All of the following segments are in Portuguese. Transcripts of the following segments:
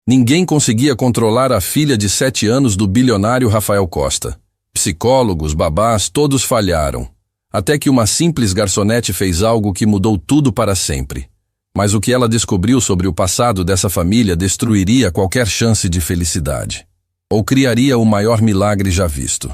Ninguém conseguia controlar a filha de 7 anos do bilionário Rafael Costa. Psicólogos, babás, todos falharam. Até que uma simples garçonete fez algo que mudou tudo para sempre. Mas o que ela descobriu sobre o passado dessa família destruiria qualquer chance de felicidade. Ou criaria o maior milagre já visto.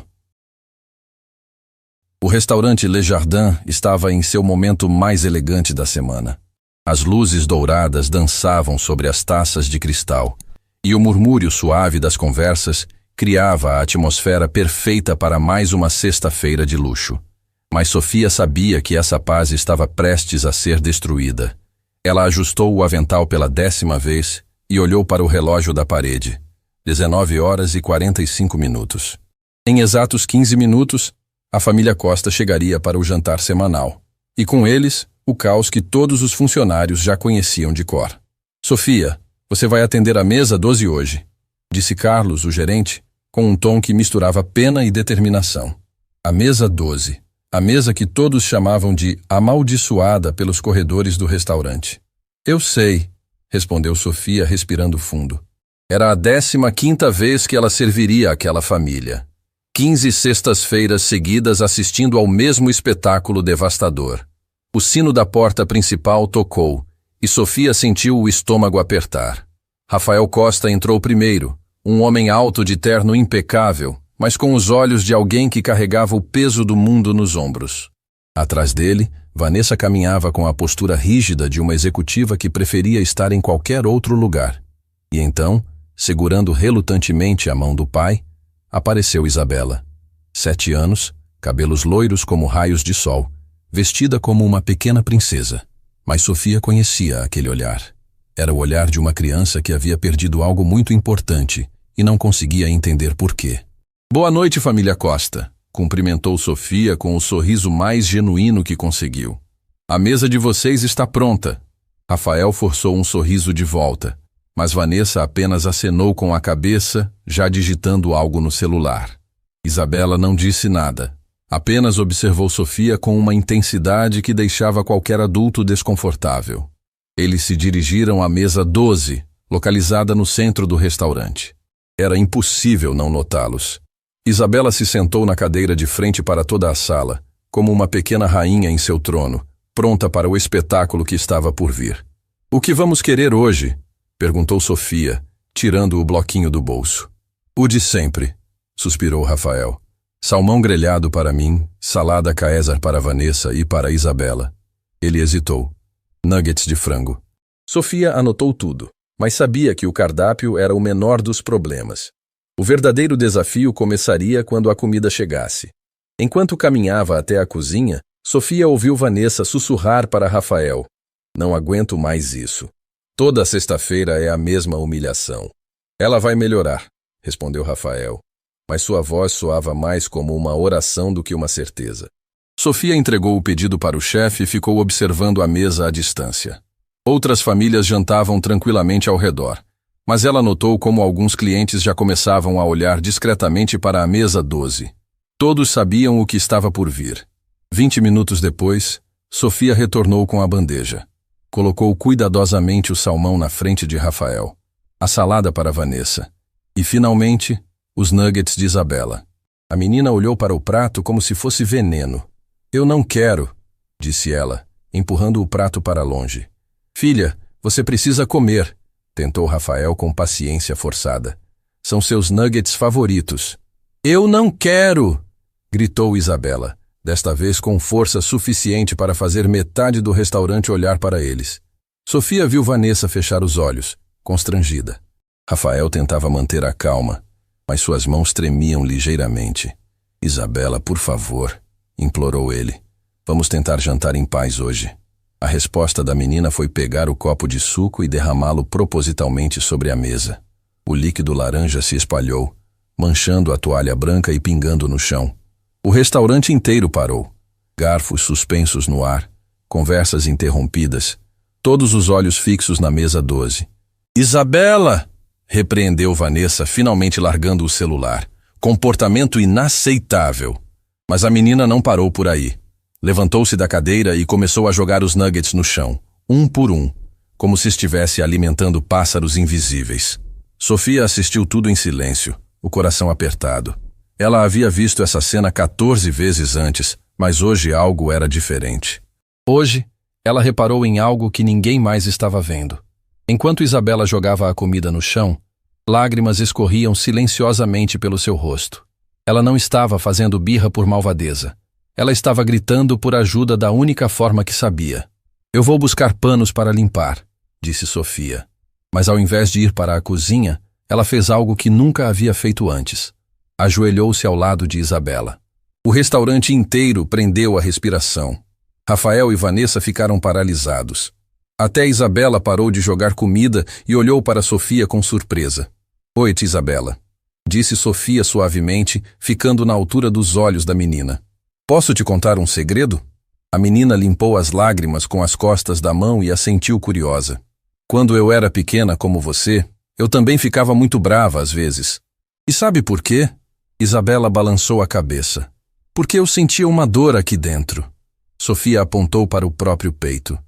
O restaurante Le Jardin estava em seu momento mais elegante da semana. As luzes douradas dançavam sobre as taças de cristal, e o murmúrio suave das conversas criava a atmosfera perfeita para mais uma sexta-feira de luxo. Mas Sofia sabia que essa paz estava prestes a ser destruída. Ela ajustou o avental pela 10ª vez e olhou para o relógio da parede. 19h45. Em exatos 15 minutos, a família Costa chegaria para o jantar semanal. E com eles, o caos que todos os funcionários já conheciam de cor. Sofia, você vai atender a mesa 12 hoje, disse Carlos, o gerente, com um tom que misturava pena e determinação. A mesa 12. A mesa que todos chamavam de amaldiçoada pelos corredores do restaurante. Eu sei, respondeu Sofia respirando fundo. Era a 15ª vez que ela serviria àquela família. 15 sextas-feiras seguidas assistindo ao mesmo espetáculo devastador. O sino da porta principal tocou, e Sofia sentiu o estômago apertar. Rafael Costa entrou primeiro, um homem alto de terno impecável, mas com os olhos de alguém que carregava o peso do mundo nos ombros. Atrás dele, Vanessa caminhava com a postura rígida de uma executiva que preferia estar em qualquer outro lugar. E então, segurando relutantemente a mão do pai, apareceu Isabela. 7 anos, cabelos loiros como raios de sol, vestida como uma pequena princesa. Mas Sofia conhecia aquele olhar. Era o olhar de uma criança que havia perdido algo muito importante e não conseguia entender por quê. Boa noite, família Costa, cumprimentou Sofia com o sorriso mais genuíno que conseguiu. A mesa de vocês está pronta. Rafael forçou um sorriso de volta, mas Vanessa apenas acenou com a cabeça, já digitando algo no celular. Isabela não disse nada, apenas observou Sofia com uma intensidade que deixava qualquer adulto desconfortável. Eles se dirigiram à mesa 12, localizada no centro do restaurante. Era impossível não notá-los. Isabela se sentou na cadeira de frente para toda a sala, como uma pequena rainha em seu trono, pronta para o espetáculo que estava por vir. O que vamos querer hoje? Perguntou Sofia, tirando o bloquinho do bolso. O de sempre, suspirou Rafael. Salmão grelhado para mim, salada Caesar para Vanessa e para Isabela. Ele hesitou. Nuggets de frango. Sofia anotou tudo, mas sabia que o cardápio era o menor dos problemas. O verdadeiro desafio começaria quando a comida chegasse. Enquanto caminhava até a cozinha, Sofia ouviu Vanessa sussurrar para Rafael. Não aguento mais isso. Toda sexta-feira é a mesma humilhação. Ela vai melhorar, respondeu Rafael, mas sua voz soava mais como uma oração do que uma certeza. Sofia entregou o pedido para o chefe e ficou observando a mesa à distância. Outras famílias jantavam tranquilamente ao redor, mas ela notou como alguns clientes já começavam a olhar discretamente para a mesa 12. Todos sabiam o que estava por vir. 20 minutos depois, Sofia retornou com a bandeja. Colocou cuidadosamente o salmão na frente de Rafael, a salada para Vanessa e, finalmente, os nuggets de Isabela. A menina olhou para o prato como se fosse veneno. Eu não quero, disse ela, empurrando o prato para longe. Filha, você precisa comer, tentou Rafael com paciência forçada. São seus nuggets favoritos. Eu não quero, gritou Isabela, desta vez com força suficiente para fazer metade do restaurante olhar para eles. Sofia viu Vanessa fechar os olhos, constrangida. Rafael tentava manter a calma, mas suas mãos tremiam ligeiramente. Isabela, por favor, implorou ele. Vamos tentar jantar em paz hoje. A resposta da menina foi pegar o copo de suco e derramá-lo propositalmente sobre a mesa. O líquido laranja se espalhou, manchando a toalha branca e pingando no chão. O restaurante inteiro parou. Garfos suspensos no ar, conversas interrompidas, todos os olhos fixos na mesa 12. Isabela! Repreendeu Vanessa, finalmente largando o celular. Comportamento inaceitável. Mas a menina não parou por aí. Levantou-se da cadeira e começou a jogar os nuggets no chão, um por um, como se estivesse alimentando pássaros invisíveis. Sofia assistiu tudo em silêncio, o coração apertado. Ela havia visto essa cena 14 vezes antes, mas hoje algo era diferente. Hoje, ela reparou em algo que ninguém mais estava vendo. Enquanto Isabela jogava a comida no chão, lágrimas escorriam silenciosamente pelo seu rosto. Ela não estava fazendo birra por malvadeza. Ela estava gritando por ajuda da única forma que sabia. Eu vou buscar panos para limpar, disse Sofia. Mas ao invés de ir para a cozinha, ela fez algo que nunca havia feito antes. Ajoelhou-se ao lado de Isabela. O restaurante inteiro prendeu a respiração. Rafael e Vanessa ficaram paralisados. Até Isabela parou de jogar comida e olhou para Sofia com surpresa. Oi, tia Isabela, disse Sofia suavemente, ficando na altura dos olhos da menina. Posso te contar um segredo? A menina limpou as lágrimas com as costas da mão e assentiu curiosa. Quando eu era pequena como você, eu também ficava muito brava às vezes. E sabe por quê? Isabela balançou a cabeça. Porque eu sentia uma dor aqui dentro. Sofia apontou para o próprio peito.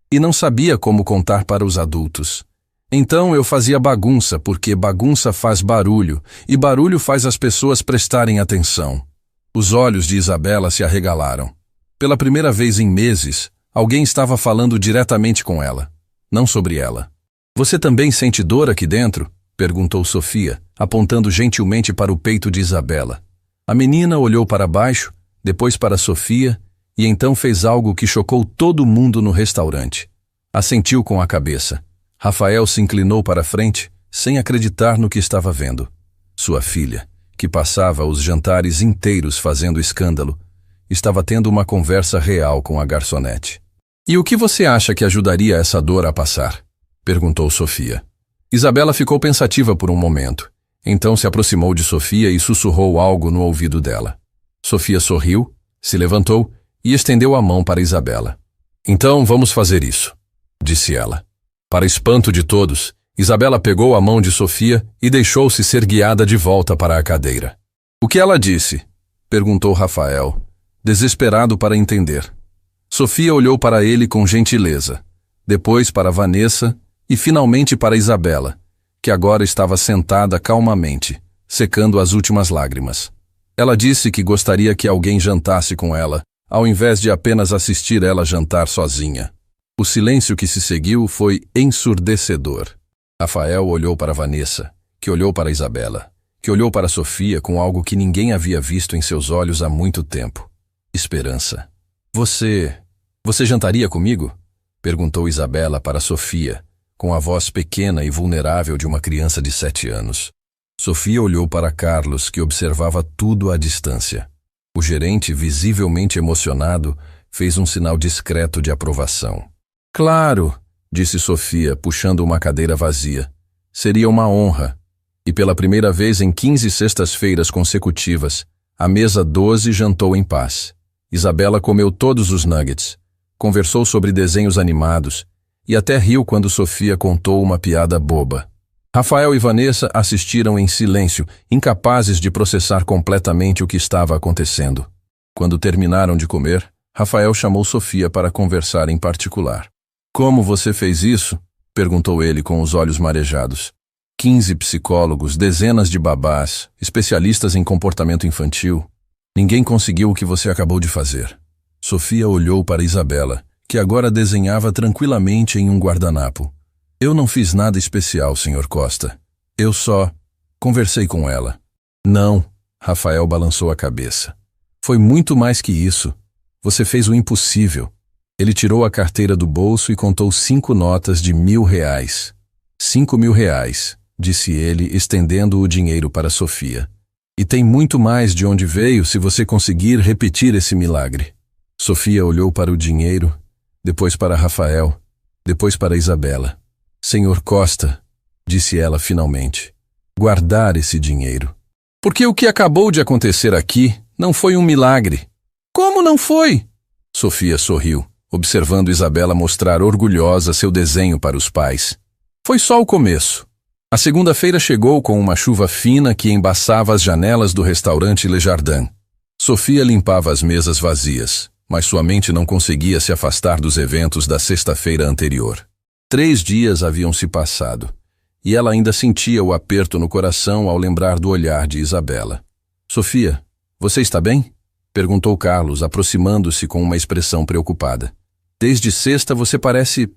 E não sabia como contar para os adultos. Então eu fazia bagunça, porque bagunça faz barulho, e barulho faz as pessoas prestarem atenção. Os olhos de Isabela se arregalaram. Pela primeira vez em meses, alguém estava falando diretamente com ela, não sobre ela. Você também sente dor aqui dentro? Perguntou Sofia, apontando gentilmente para o peito de Isabela. A menina olhou para baixo, depois para Sofia, e então fez algo que chocou todo mundo no restaurante. Assentiu com a cabeça. Rafael se inclinou para a frente, sem acreditar no que estava vendo. Sua filha, que passava os jantares inteiros fazendo escândalo, estava tendo uma conversa real com a garçonete. E o que você acha que ajudaria essa dor a passar? Perguntou Sofia. Isabela ficou pensativa por um momento. Então se aproximou de Sofia e sussurrou algo no ouvido dela. Sofia sorriu, se levantou e estendeu a mão para Isabela. Então vamos fazer isso, disse ela. Para espanto de todos, Isabela pegou a mão de Sofia e deixou-se ser guiada de volta para a cadeira. O que ela disse? Perguntou Rafael, desesperado para entender. Sofia olhou para ele com gentileza, depois para Vanessa e finalmente para Isabela, que agora estava sentada calmamente, secando as últimas lágrimas. Ela disse que gostaria que alguém jantasse com ela, ao invés de apenas assistir ela jantar sozinha. O silêncio que se seguiu foi ensurdecedor. Rafael olhou para Vanessa, que olhou para Isabela, que olhou para Sofia com algo que ninguém havia visto em seus olhos há muito tempo. Esperança. Você jantaria comigo? Perguntou Isabela para Sofia, com a voz pequena e vulnerável de uma criança de 7 anos. Sofia olhou para Carlos, que observava tudo à distância. O gerente, visivelmente emocionado, fez um sinal discreto de aprovação. Claro, disse Sofia, puxando uma cadeira vazia. Seria uma honra. E pela primeira vez em 15 sextas-feiras consecutivas, a mesa 12 jantou em paz. Isabela comeu todos os nuggets, conversou sobre desenhos animados e até riu quando Sofia contou uma piada boba. Rafael e Vanessa assistiram em silêncio, incapazes de processar completamente o que estava acontecendo. Quando terminaram de comer, Rafael chamou Sofia para conversar em particular. Como você fez isso? Perguntou ele com os olhos marejados. 15 psicólogos, dezenas de babás, especialistas em comportamento infantil. Ninguém conseguiu o que você acabou de fazer. Sofia olhou para Isabela, que agora desenhava tranquilamente em um guardanapo. Eu não fiz nada especial, Sr. Costa. Eu só conversei com ela. Não, Rafael balançou a cabeça. Foi muito mais que isso. Você fez o impossível. Ele tirou a carteira do bolso e contou 5 notas de R$1.000. 5.000 reais, disse ele, estendendo o dinheiro para Sofia. E tem muito mais de onde veio se você conseguir repetir esse milagre. Sofia olhou para o dinheiro, depois para Rafael, depois para Isabela. Senhor Costa, disse ela finalmente, guardar esse dinheiro. Porque o que acabou de acontecer aqui não foi um milagre. Como não foi? Sofia sorriu, observando Isabela mostrar orgulhosa seu desenho para os pais. Foi só o começo. A segunda-feira chegou com uma chuva fina que embaçava as janelas do restaurante Le Jardin. Sofia limpava as mesas vazias, mas sua mente não conseguia se afastar dos eventos da sexta-feira anterior. 3 dias haviam se passado, e ela ainda sentia o aperto no coração ao lembrar do olhar de Isabela. Sofia, você está bem? Perguntou Carlos, aproximando-se com uma expressão preocupada. Desde sexta você parece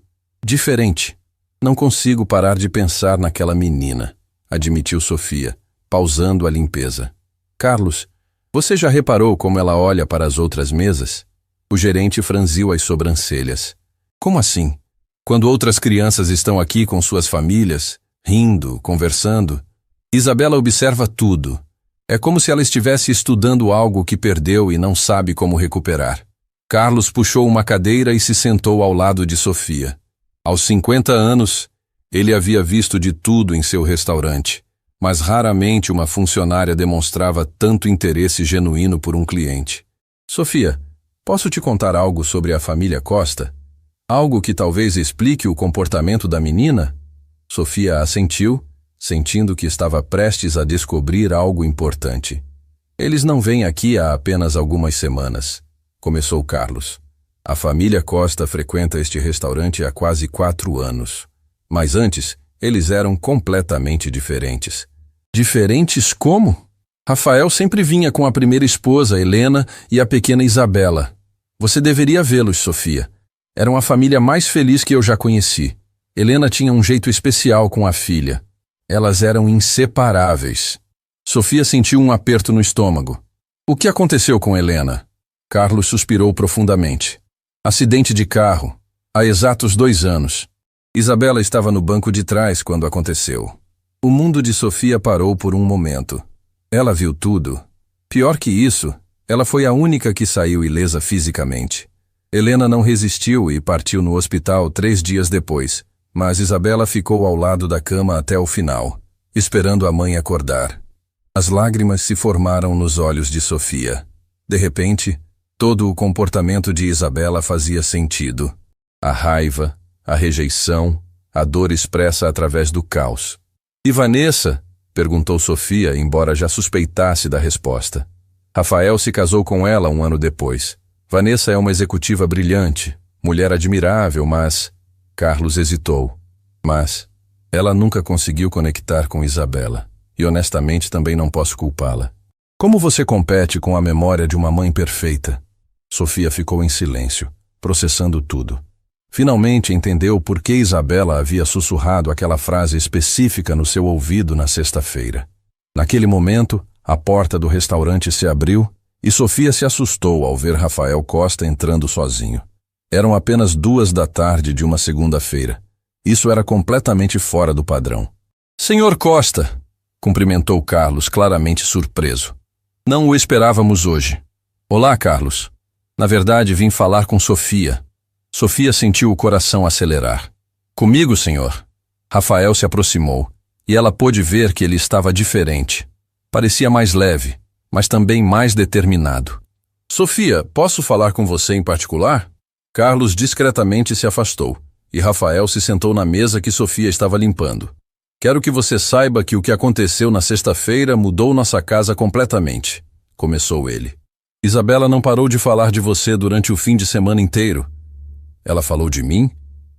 diferente. Não consigo parar de pensar naquela menina, admitiu Sofia, pausando a limpeza. Carlos, você já reparou como ela olha para as outras mesas? O gerente franziu as sobrancelhas. Como assim? Quando outras crianças estão aqui com suas famílias, rindo, conversando, Isabela observa tudo. É como se ela estivesse estudando algo que perdeu e não sabe como recuperar. Carlos puxou uma cadeira e se sentou ao lado de Sofia. Aos 50 anos, ele havia visto de tudo em seu restaurante, mas raramente uma funcionária demonstrava tanto interesse genuíno por um cliente. Sofia, posso te contar algo sobre a família Costa? Algo que talvez explique o comportamento da menina? Sofia assentiu, sentindo que estava prestes a descobrir algo importante. Eles não vêm aqui há apenas algumas semanas, começou Carlos. A família Costa frequenta este restaurante há quase 4 anos. Mas antes, eles eram completamente diferentes. Diferentes como? Rafael sempre vinha com a primeira esposa, Helena, e a pequena Isabela. Você deveria vê-los, Sofia. Eram a família mais feliz que eu já conheci. Helena tinha um jeito especial com a filha. Elas eram inseparáveis. Sofia sentiu um aperto no estômago. O que aconteceu com Helena? Carlos suspirou profundamente. Acidente de carro, há exatos 2 anos. Isabela estava no banco de trás quando aconteceu. O mundo de Sofia parou por um momento. Ela viu tudo. Pior que isso, ela foi a única que saiu ilesa fisicamente. Helena não resistiu e partiu no hospital 3 dias depois, mas Isabela ficou ao lado da cama até o final, esperando a mãe acordar. As lágrimas se formaram nos olhos de Sofia. De repente, todo o comportamento de Isabela fazia sentido. A raiva, a rejeição, a dor expressa através do caos. E Vanessa? Perguntou Sofia, embora já suspeitasse da resposta. Rafael se casou com ela 1 ano depois. Vanessa é uma executiva brilhante, mulher admirável, mas... Carlos hesitou. Mas ela nunca conseguiu conectar com Isabela. E honestamente também não posso culpá-la. Como você compete com a memória de uma mãe perfeita? Sofia ficou em silêncio, processando tudo. Finalmente entendeu por que Isabela havia sussurrado aquela frase específica no seu ouvido na sexta-feira. Naquele momento, a porta do restaurante se abriu e Sofia se assustou ao ver Rafael Costa entrando sozinho. Eram apenas 2 da tarde de uma segunda-feira. Isso era completamente fora do padrão. Senhor Costa, cumprimentou Carlos, claramente surpreso. Não o esperávamos hoje. Olá, Carlos. Na verdade, vim falar com Sofia. Sofia sentiu o coração acelerar. Comigo, senhor. Rafael se aproximou, e ela pôde ver que ele estava diferente. Parecia mais leve, mas também mais determinado. Sofia, posso falar com você em particular? Carlos discretamente se afastou, e Rafael se sentou na mesa que Sofia estava limpando. Quero que você saiba que o que aconteceu na sexta-feira mudou nossa casa completamente, começou ele. Isabela não parou de falar de você durante o fim de semana inteiro. Ela falou de mim?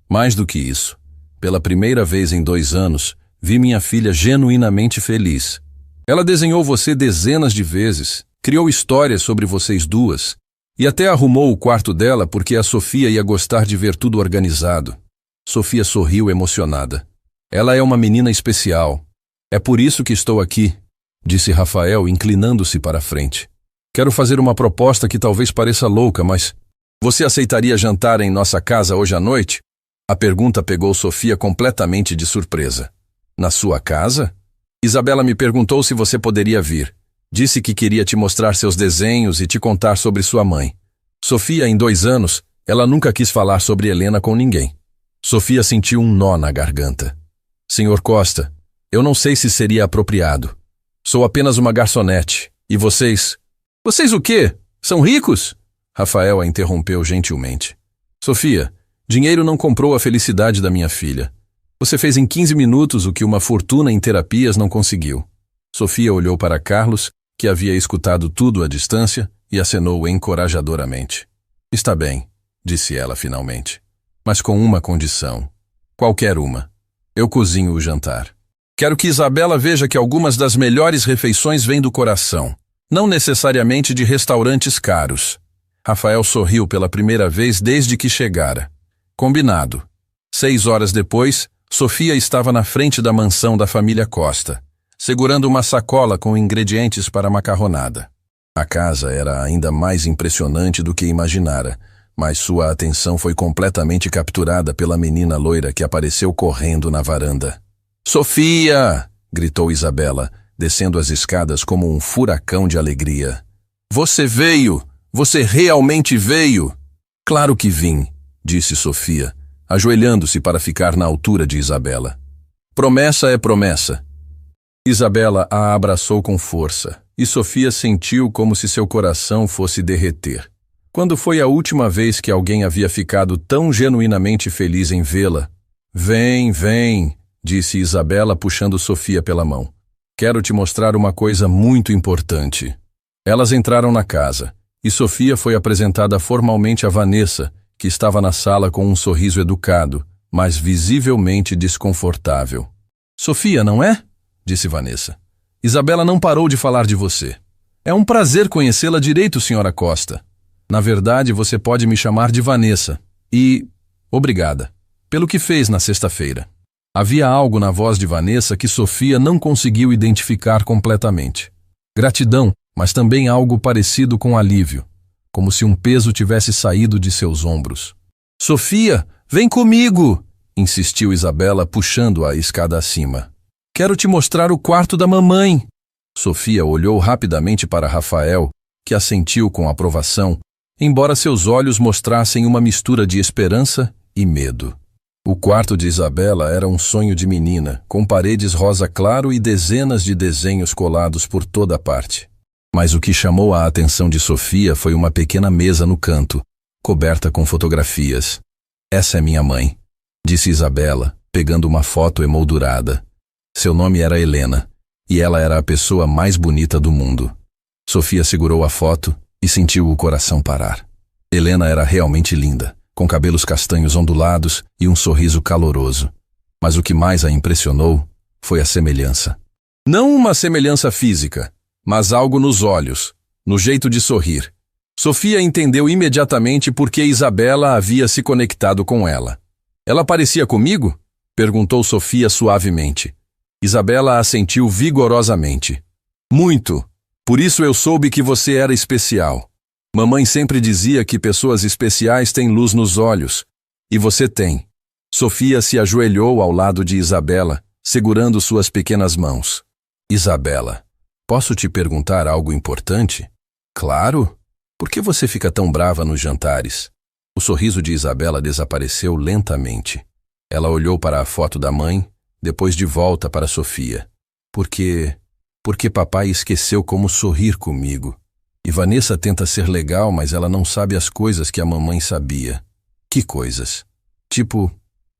Mais do que isso. Pela primeira vez em 2 anos, vi minha filha genuinamente feliz. Ela desenhou você dezenas de vezes, criou histórias sobre vocês duas, e até arrumou o quarto dela porque a Sofia ia gostar de ver tudo organizado. Sofia sorriu emocionada. Ela é uma menina especial. É por isso que estou aqui, disse Rafael, inclinando-se para a frente. Quero fazer uma proposta que talvez pareça louca, mas... Você aceitaria jantar em nossa casa hoje à noite? A pergunta pegou Sofia completamente de surpresa. Na sua casa? Isabela me perguntou se você poderia vir. Disse que queria te mostrar seus desenhos e te contar sobre sua mãe. Sofia, em 2 anos, ela nunca quis falar sobre Helena com ninguém. Sofia sentiu um nó na garganta. Senhor Costa, eu não sei se seria apropriado. Sou apenas uma garçonete. E vocês? Vocês o quê? São ricos? Rafael a interrompeu gentilmente. Sofia, dinheiro não comprou a felicidade da minha filha. Você fez em 15 minutos o que uma fortuna em terapias não conseguiu. Sofia olhou para Carlos, que havia escutado tudo à distância, e acenou encorajadoramente. Está bem, disse ela finalmente. Mas com uma condição. Qualquer uma. Eu cozinho o jantar. Quero que Isabela veja que algumas das melhores refeições vêm do coração, não necessariamente de restaurantes caros. Rafael sorriu pela primeira vez desde que chegara. Combinado. 6 horas depois, Sofia estava na frente da mansão da família Costa, segurando uma sacola com ingredientes para a macarronada. A casa era ainda mais impressionante do que imaginara, mas sua atenção foi completamente capturada pela menina loira que apareceu correndo na varanda. «Sofia!» gritou Isabela, descendo as escadas como um furacão de alegria. «Você veio! Você realmente veio!» «Claro que vim», disse Sofia, ajoelhando-se para ficar na altura de Isabela. «Promessa é promessa». Isabela a abraçou com força, e Sofia sentiu como se seu coração fosse derreter. Quando foi a última vez que alguém havia ficado tão genuinamente feliz em vê-la? «Vem, vem», disse Isabela puxando Sofia pela mão. «Quero te mostrar uma coisa muito importante». Elas entraram na casa, e Sofia foi apresentada formalmente a Vanessa, que estava na sala com um sorriso educado, mas visivelmente desconfortável. «Sofia, não é?» disse Vanessa. «Isabela não parou de falar de você. É um prazer conhecê-la direito, senhora Costa. Na verdade, você pode me chamar de Vanessa. E obrigada pelo que fez na sexta-feira». Havia algo na voz de Vanessa que Sofia não conseguiu identificar completamente. Gratidão, mas também algo parecido com alívio, como se um peso tivesse saído de seus ombros. «Sofia, vem comigo!» insistiu Isabela, puxando-a a escada acima. «Quero te mostrar o quarto da mamãe!» Sofia olhou rapidamente para Rafael, que assentiu com aprovação, embora seus olhos mostrassem uma mistura de esperança e medo. O quarto de Isabela era um sonho de menina, com paredes rosa claro e dezenas de desenhos colados por toda parte. Mas o que chamou a atenção de Sofia foi uma pequena mesa no canto, coberta com fotografias. «Essa é minha mãe», disse Isabela, pegando uma foto emoldurada. Seu nome era Helena, e ela era a pessoa mais bonita do mundo. Sofia segurou a foto e sentiu o coração parar. Helena era realmente linda, com cabelos castanhos ondulados e um sorriso caloroso. Mas o que mais a impressionou foi a semelhança. Não uma semelhança física, mas algo nos olhos, no jeito de sorrir. Sofia entendeu imediatamente por que Isabela havia se conectado com ela. «Ela parecia comigo?» perguntou Sofia suavemente. Isabela assentiu vigorosamente. «Muito. Por isso eu soube que você era especial. Mamãe sempre dizia que pessoas especiais têm luz nos olhos. E você tem». Sofia se ajoelhou ao lado de Isabela, segurando suas pequenas mãos. «Isabela, posso te perguntar algo importante?» «Claro. Por que você fica tão brava nos jantares?» O sorriso de Isabela desapareceu lentamente. Ela olhou para a foto da mãe, depois de volta para Sofia. Porque papai esqueceu como sorrir comigo. E Vanessa tenta ser legal, mas ela não sabe as coisas que a mamãe sabia». «Que coisas?» «Tipo,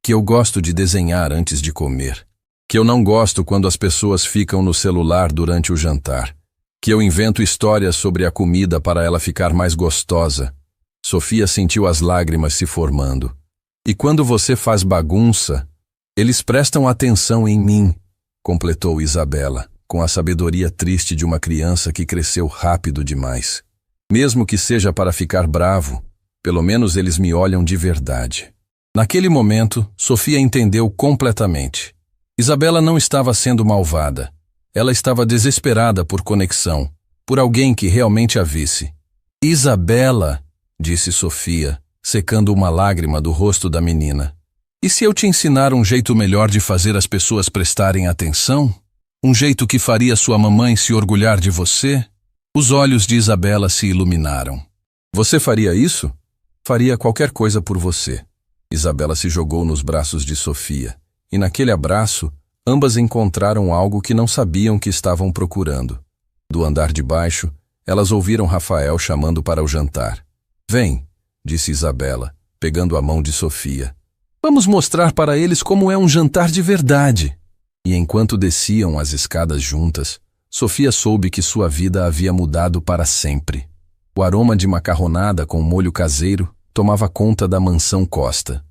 que eu gosto de desenhar antes de comer. Que eu não gosto quando as pessoas ficam no celular durante o jantar. Que eu invento histórias sobre a comida para ela ficar mais gostosa». Sofia sentiu as lágrimas se formando. «E quando você faz bagunça, eles prestam atenção em mim», completou Isabela, com a sabedoria triste de uma criança que cresceu rápido demais. «Mesmo que seja para ficar bravo, pelo menos eles me olham de verdade». Naquele momento, Sofia entendeu completamente. Isabela não estava sendo malvada. Ela estava desesperada por conexão, por alguém que realmente a visse. «Isabela», disse Sofia, secando uma lágrima do rosto da menina. «E se eu te ensinar um jeito melhor de fazer as pessoas prestarem atenção? Um jeito que faria sua mamãe se orgulhar de você?» Os olhos de Isabela se iluminaram. «Você faria isso?» «Faria qualquer coisa por você». Isabela se jogou nos braços de Sofia, e naquele abraço, ambas encontraram algo que não sabiam que estavam procurando. Do andar de baixo, elas ouviram Rafael chamando para o jantar. «Vem», disse Isabela, pegando a mão de Sofia. «Vamos mostrar para eles como é um jantar de verdade». E enquanto desciam as escadas juntas, Sofia soube que sua vida havia mudado para sempre. O aroma de macarronada com molho caseiro tomava conta da mansão Costa.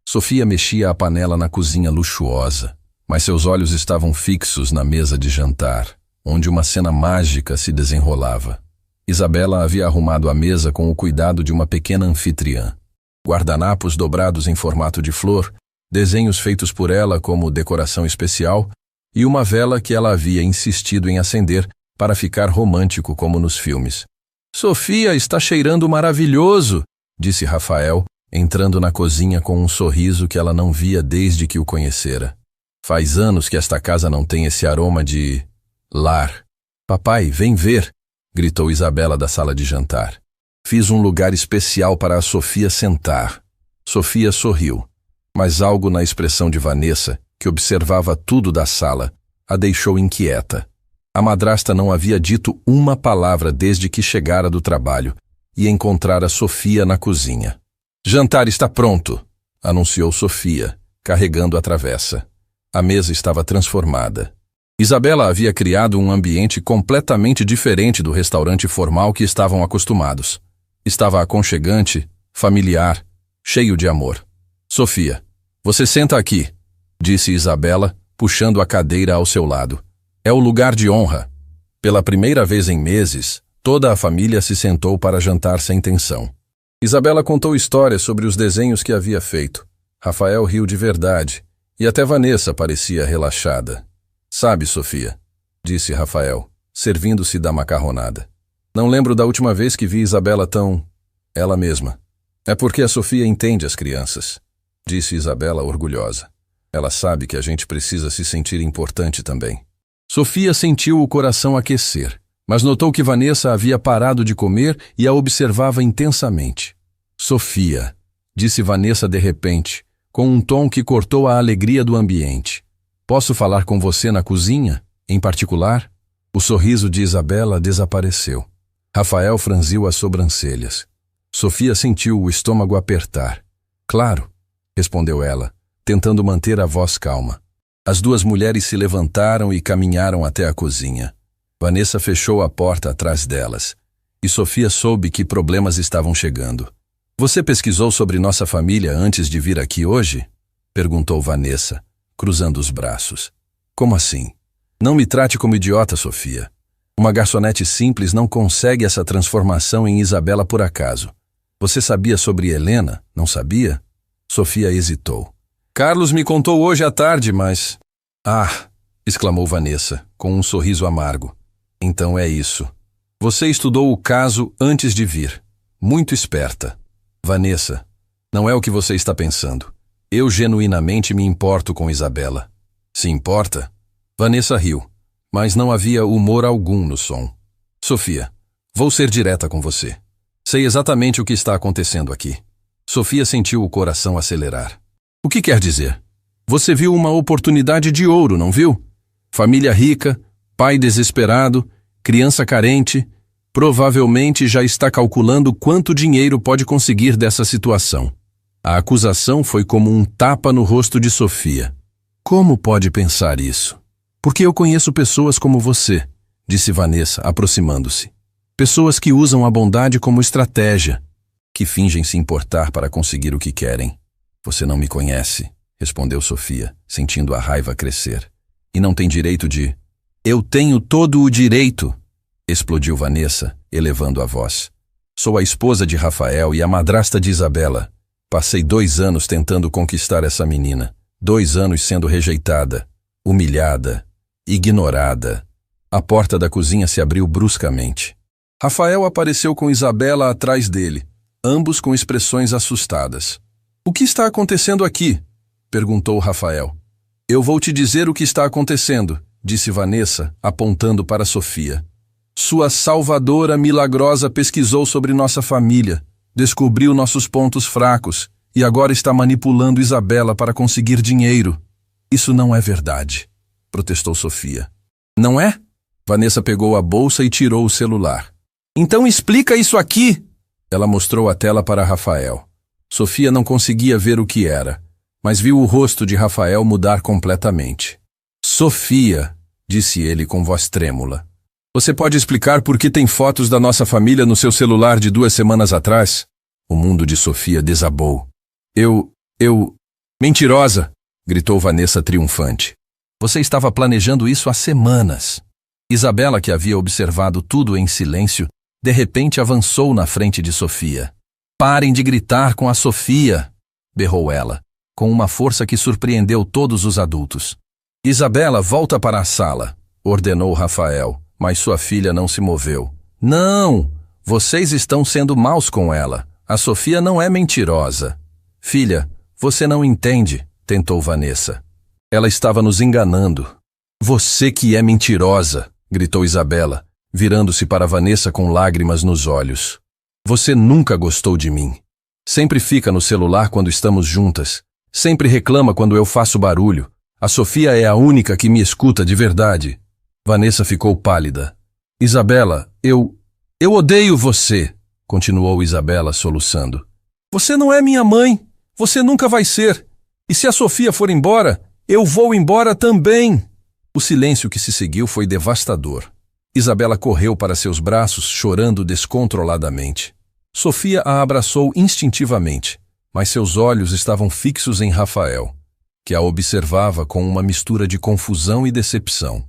Sofia mexia a panela na cozinha luxuosa, Mas seus olhos estavam fixos na mesa de jantar, onde uma cena mágica se desenrolava. Isabela havia arrumado a mesa com o cuidado de uma pequena anfitriã. Guardanapos dobrados em formato de flor, desenhos feitos por ela como decoração especial e uma vela que ela havia insistido em acender para ficar romântico como nos filmes. «Sofia está cheirando maravilhoso», disse Rafael, entrando na cozinha com um sorriso que ela não via desde que o conhecera. «Faz anos que esta casa não tem esse aroma de lar. Papai, vem ver», gritou Isabela da sala de jantar. «Fiz um lugar especial para a Sofia sentar». Sofia sorriu, mas algo na expressão de Vanessa, que observava tudo da sala, a deixou inquieta. A madrasta não havia dito uma palavra desde que chegara do trabalho e encontrara Sofia na cozinha. «Jantar está pronto», anunciou Sofia, carregando a travessa. A mesa estava transformada. Isabela havia criado um ambiente completamente diferente do restaurante formal que estavam acostumados. Estava aconchegante, familiar, cheio de amor. «Sofia, você senta aqui», disse Isabela, puxando a cadeira ao seu lado. «É o lugar de honra». Pela primeira vez em meses, toda a família se sentou para jantar sem tensão. Isabela contou histórias sobre os desenhos que havia feito. Rafael riu de verdade, e até Vanessa parecia relaxada. «Sabe, Sofia», disse Rafael, servindo-se da macarronada. «Não lembro da última vez que vi Isabela tão... ela mesma. É porque a Sofia entende as crianças», disse Isabela orgulhosa. «Ela sabe que a gente precisa se sentir importante também». Sofia sentiu o coração aquecer, mas notou que Vanessa havia parado de comer e a observava intensamente. «Sofia», disse Vanessa de repente, com um tom que cortou a alegria do ambiente. «Posso falar com você na cozinha, em particular?» O sorriso de Isabela desapareceu. Rafael franziu as sobrancelhas. Sofia sentiu o estômago apertar. «Claro», respondeu ela, tentando manter a voz calma. As duas mulheres se levantaram e caminharam até a cozinha. Vanessa fechou a porta atrás delas, e Sofia soube que problemas estavam chegando. «Você pesquisou sobre nossa família antes de vir aqui hoje?» perguntou Vanessa, cruzando os braços. «Como assim? Não me trate como idiota, Sofia. Uma garçonete simples não consegue essa transformação em Isabela por acaso. Você sabia sobre Helena, não sabia?» Sofia hesitou. «Carlos me contou hoje à tarde, mas...» «Ah!» exclamou Vanessa, com um sorriso amargo. «Então é isso. Você estudou o caso antes de vir. Muito esperta. Vanessa, não é o que você está pensando. Eu genuinamente me importo com Isabela». «Se importa?» Vanessa riu, mas não havia humor algum no som. «Sofia, vou ser direta com você. Sei exatamente o que está acontecendo aqui». Sofia sentiu o coração acelerar. «O que quer dizer? Você viu uma oportunidade de ouro, não viu? Família rica, pai desesperado, criança carente, provavelmente já está calculando quanto dinheiro pode conseguir dessa situação». A acusação foi como um tapa no rosto de Sofia. «Como pode pensar isso?» «Porque eu conheço pessoas como você», disse Vanessa, aproximando-se. «Pessoas que usam a bondade como estratégia, que fingem se importar para conseguir o que querem». «Você não me conhece», respondeu Sofia, sentindo a raiva crescer. «E não tem direito de...» «Eu tenho todo o direito», explodiu Vanessa, elevando a voz. «Sou a esposa de Rafael e a madrasta de Isabela. Passei 2 anos tentando conquistar essa menina. 2 anos sendo rejeitada, humilhada, ignorada». A porta da cozinha se abriu bruscamente. Rafael apareceu com Isabela atrás dele, ambos com expressões assustadas. «O que está acontecendo aqui?» perguntou Rafael. «Eu vou te dizer o que está acontecendo», disse Vanessa, apontando para Sofia. «Sua salvadora milagrosa pesquisou sobre nossa família, descobriu nossos pontos fracos e agora está manipulando Isabela para conseguir dinheiro». «Isso não é verdade», protestou Sofia. «Não é?» Vanessa pegou a bolsa e tirou o celular. «Então explica isso aqui!» Ela mostrou a tela para Rafael. Sofia não conseguia ver o que era, mas viu o rosto de Rafael mudar completamente. «Sofia», disse ele com voz trêmula, «você pode explicar por que tem fotos da nossa família no seu celular de 2 semanas atrás?» O mundo de Sofia desabou. Eu... Mentirosa!» gritou Vanessa triunfante. Você estava planejando isso há semanas. Isabela, que havia observado tudo em silêncio, de repente avançou na frente de Sofia. Parem de gritar com a Sofia, berrou ela, com uma força que surpreendeu todos os adultos. Isabela, volta para a sala, ordenou Rafael, mas sua filha não se moveu. Não! Vocês estão sendo maus com ela. A Sofia não é mentirosa. Filha, você não entende, tentou Vanessa. Ela estava nos enganando. Você que é mentirosa, gritou Isabela, virando-se para Vanessa com lágrimas nos olhos. Você nunca gostou de mim. Sempre fica no celular quando estamos juntas. Sempre reclama quando eu faço barulho. A Sofia é a única que me escuta de verdade. Vanessa ficou pálida. Isabela, eu odeio você, continuou Isabela soluçando. Você não é minha mãe. Você nunca vai ser. E se a Sofia for embora, eu vou embora também. O silêncio que se seguiu foi devastador. Isabela correu para seus braços, chorando descontroladamente. Sofia a abraçou instintivamente, mas seus olhos estavam fixos em Rafael, que a observava com uma mistura de confusão e decepção.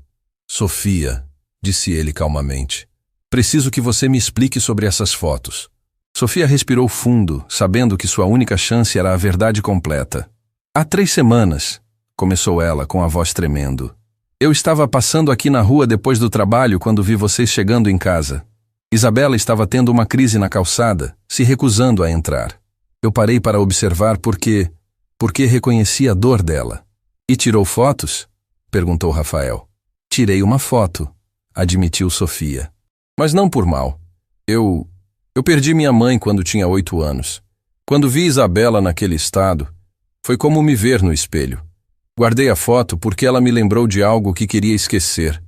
Sofia, disse ele calmamente, preciso que você me explique sobre essas fotos. Sofia respirou fundo, sabendo que sua única chance era a verdade completa. Há 3 semanas, começou ela com a voz tremendo. Eu estava passando aqui na rua depois do trabalho quando vi vocês chegando em casa. Isabela estava tendo uma crise na calçada, se recusando a entrar. Eu parei para observar porque reconheci a dor dela. E tirou fotos? Perguntou Rafael. Tirei uma foto, admitiu Sofia. Mas não por mal. Eu perdi minha mãe quando tinha 8 anos. Quando vi Isabela naquele estado, foi como me ver no espelho. Guardei a foto porque ela me lembrou de algo que queria esquecer,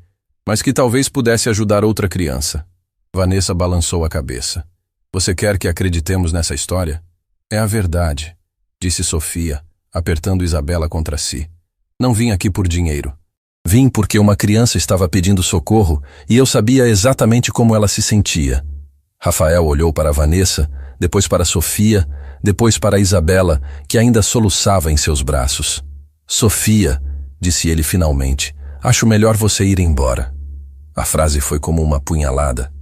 mas que talvez pudesse ajudar outra criança. Vanessa balançou a cabeça. Você quer que acreditemos nessa história? É a verdade, disse Sofia, apertando Isabela contra si. Não vim aqui por dinheiro. Vim porque uma criança estava pedindo socorro e eu sabia exatamente como ela se sentia. Rafael olhou para Vanessa, depois para Sofia, depois para Isabela, que ainda soluçava em seus braços. Sofia, disse ele finalmente, acho melhor você ir embora. A frase foi como uma punhalada.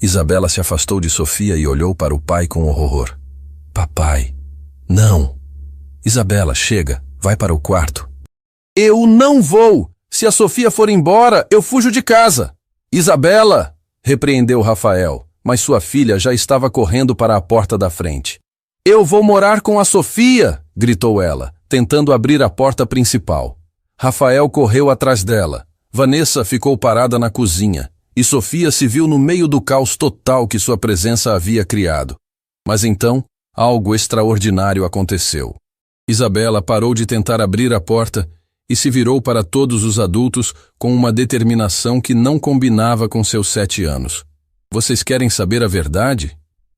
Isabela se afastou de Sofia e olhou para o pai com horror. Papai, não. Isabela, chega, vai para o quarto. Eu não vou! Se a Sofia for embora, eu fujo de casa. Isabela, repreendeu Rafael, mas sua filha já estava correndo para a porta da frente. Eu vou morar com a Sofia, gritou ela, tentando abrir a porta principal. Rafael correu atrás dela. Vanessa ficou parada na cozinha, e Sofia se viu no meio do caos total que sua presença havia criado. Mas então, algo extraordinário aconteceu. Isabela parou de tentar abrir a porta e se virou para todos os adultos com uma determinação que não combinava com seus 7 anos. Vocês querem saber a verdade?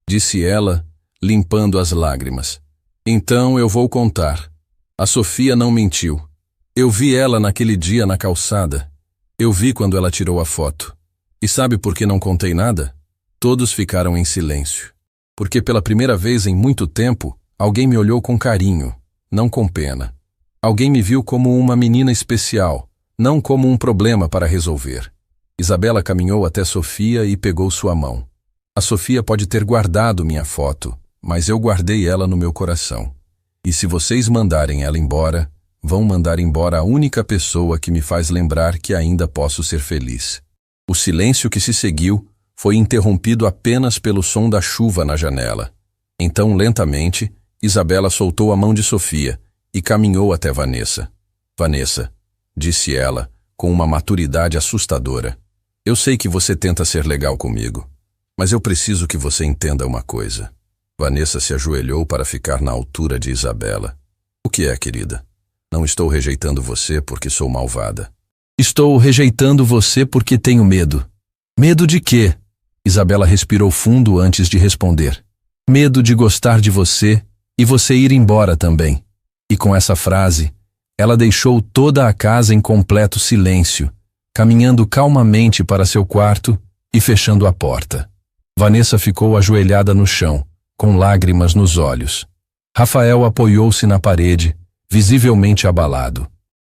Disse ela, limpando as lágrimas. Então eu vou contar. A Sofia não mentiu. Eu vi ela naquele dia na calçada. Eu vi quando ela tirou a foto. E sabe por que não contei nada? Todos ficaram em silêncio. Porque pela primeira vez em muito tempo, alguém me olhou com carinho, não com pena. Alguém me viu como uma menina especial, não como um problema para resolver. Isabela caminhou até Sofia e pegou sua mão. A Sofia pode ter guardado minha foto, mas eu guardei ela no meu coração. E se vocês mandarem ela embora, vão mandar embora a única pessoa que me faz lembrar que ainda posso ser feliz. O silêncio que se seguiu foi interrompido apenas pelo som da chuva na janela. Então, lentamente, Isabela soltou a mão de Sofia e caminhou até Vanessa. Vanessa, disse ela, com uma maturidade assustadora. Eu sei que você tenta ser legal comigo, mas eu preciso que você entenda uma coisa. Vanessa se ajoelhou para ficar na altura de Isabela. O que é, querida? Não estou rejeitando você porque sou malvada. Estou rejeitando você porque tenho medo. Medo de quê? Isabela respirou fundo antes de responder. Medo de gostar de você e você ir embora também. E com essa frase, ela deixou toda a casa em completo silêncio, caminhando calmamente para seu quarto e fechando a porta. Vanessa ficou ajoelhada no chão, com lágrimas nos olhos. Rafael apoiou-se na parede, visivelmente abalado.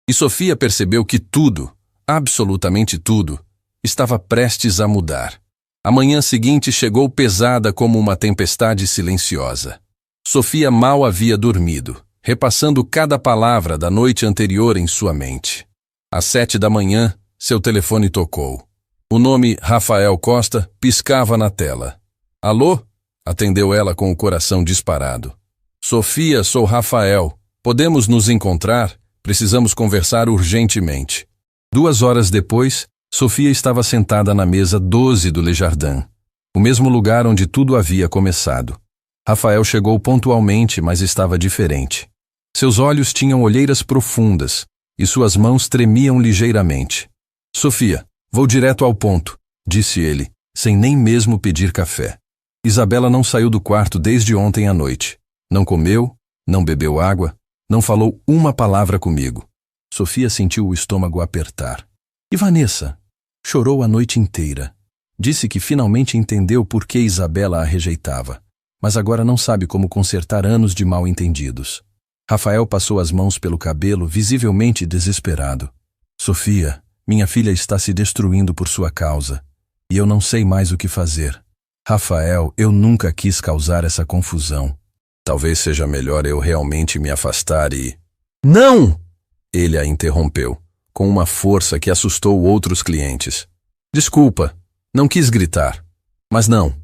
E Sofia percebeu que tudo, absolutamente tudo, estava prestes a mudar. A manhã seguinte chegou pesada como uma tempestade silenciosa. Sofia mal havia dormido, repassando cada palavra da noite anterior em sua mente. Às 7 da manhã, seu telefone tocou. O nome Rafael Costa piscava na tela. Alô? Atendeu ela com o coração disparado. Sofia, sou Rafael. Podemos nos encontrar? Precisamos conversar urgentemente. 2 horas depois, Sofia estava sentada na mesa 12 do Le Jardin, o mesmo lugar onde tudo havia começado. Rafael chegou pontualmente, mas estava diferente. Seus olhos tinham olheiras profundas e suas mãos tremiam ligeiramente. Sofia, vou direto ao ponto, disse ele, sem nem mesmo pedir café. Isabela não saiu do quarto desde ontem à noite. Não comeu, não bebeu água, não falou uma palavra comigo. Sofia sentiu o estômago apertar. E Vanessa? Chorou a noite inteira. Disse que finalmente entendeu por que Isabela a rejeitava, mas agora não sabe como consertar anos de mal-entendidos. Rafael passou as mãos pelo cabelo, visivelmente desesperado. Sofia, minha filha está se destruindo por sua causa, e eu não sei mais o que fazer. Rafael, eu nunca quis causar essa confusão. Talvez seja melhor eu realmente me afastar e... Não! Ele a interrompeu, com uma força que assustou outros clientes. Desculpa, não quis gritar. Mas não,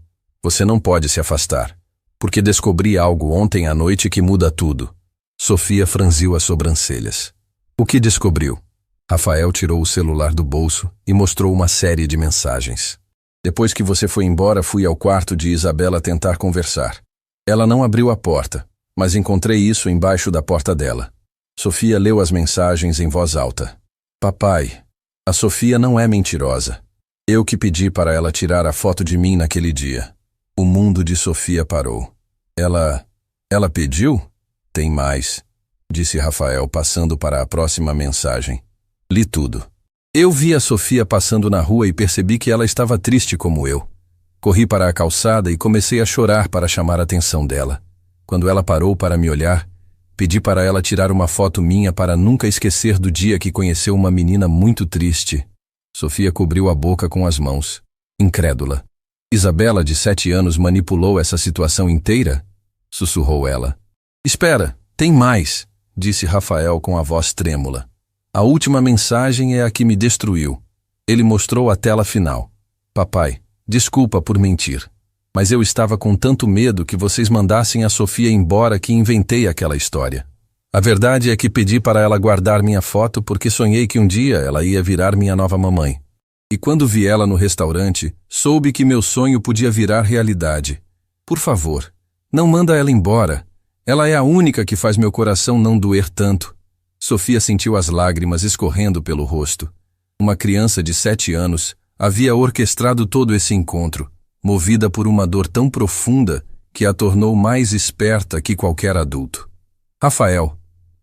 você não pode se afastar, porque descobri algo ontem à noite que muda tudo. Sofia franziu as sobrancelhas. O que descobriu? Rafael tirou o celular do bolso e mostrou uma série de mensagens. Depois que você foi embora, fui ao quarto de Isabela tentar conversar. Ela não abriu a porta, mas encontrei isso embaixo da porta dela. Sofia leu as mensagens em voz alta. Papai, a Sofia não é mentirosa. Eu que pedi para ela tirar a foto de mim naquele dia. O mundo de Sofia parou. Ela pediu? Tem mais, disse Rafael, passando para a próxima mensagem. Li tudo. Eu vi a Sofia passando na rua e percebi que ela estava triste como eu. Corri para a calçada e comecei a chorar para chamar a atenção dela. Quando ela parou para me olhar, pedi para ela tirar uma foto minha para nunca esquecer do dia que conheceu uma menina muito triste. Sofia cobriu a boca com as mãos, incrédula. Isabela, de 7 anos, manipulou essa situação inteira? Sussurrou ela. Espera, tem mais, disse Rafael com a voz trêmula. A última mensagem é a que me destruiu. Ele mostrou a tela final. Papai, desculpa por mentir, mas eu estava com tanto medo que vocês mandassem a Sofia embora que inventei aquela história. A verdade é que pedi para ela guardar minha foto porque sonhei que um dia ela ia virar minha nova mamãe. E quando vi ela no restaurante, soube que meu sonho podia virar realidade. Por favor, não manda ela embora. Ela é a única que faz meu coração não doer tanto. Sofia sentiu as lágrimas escorrendo pelo rosto. Uma criança de 7 anos havia orquestrado todo esse encontro, movida por uma dor tão profunda que a tornou mais esperta que qualquer adulto. Rafael,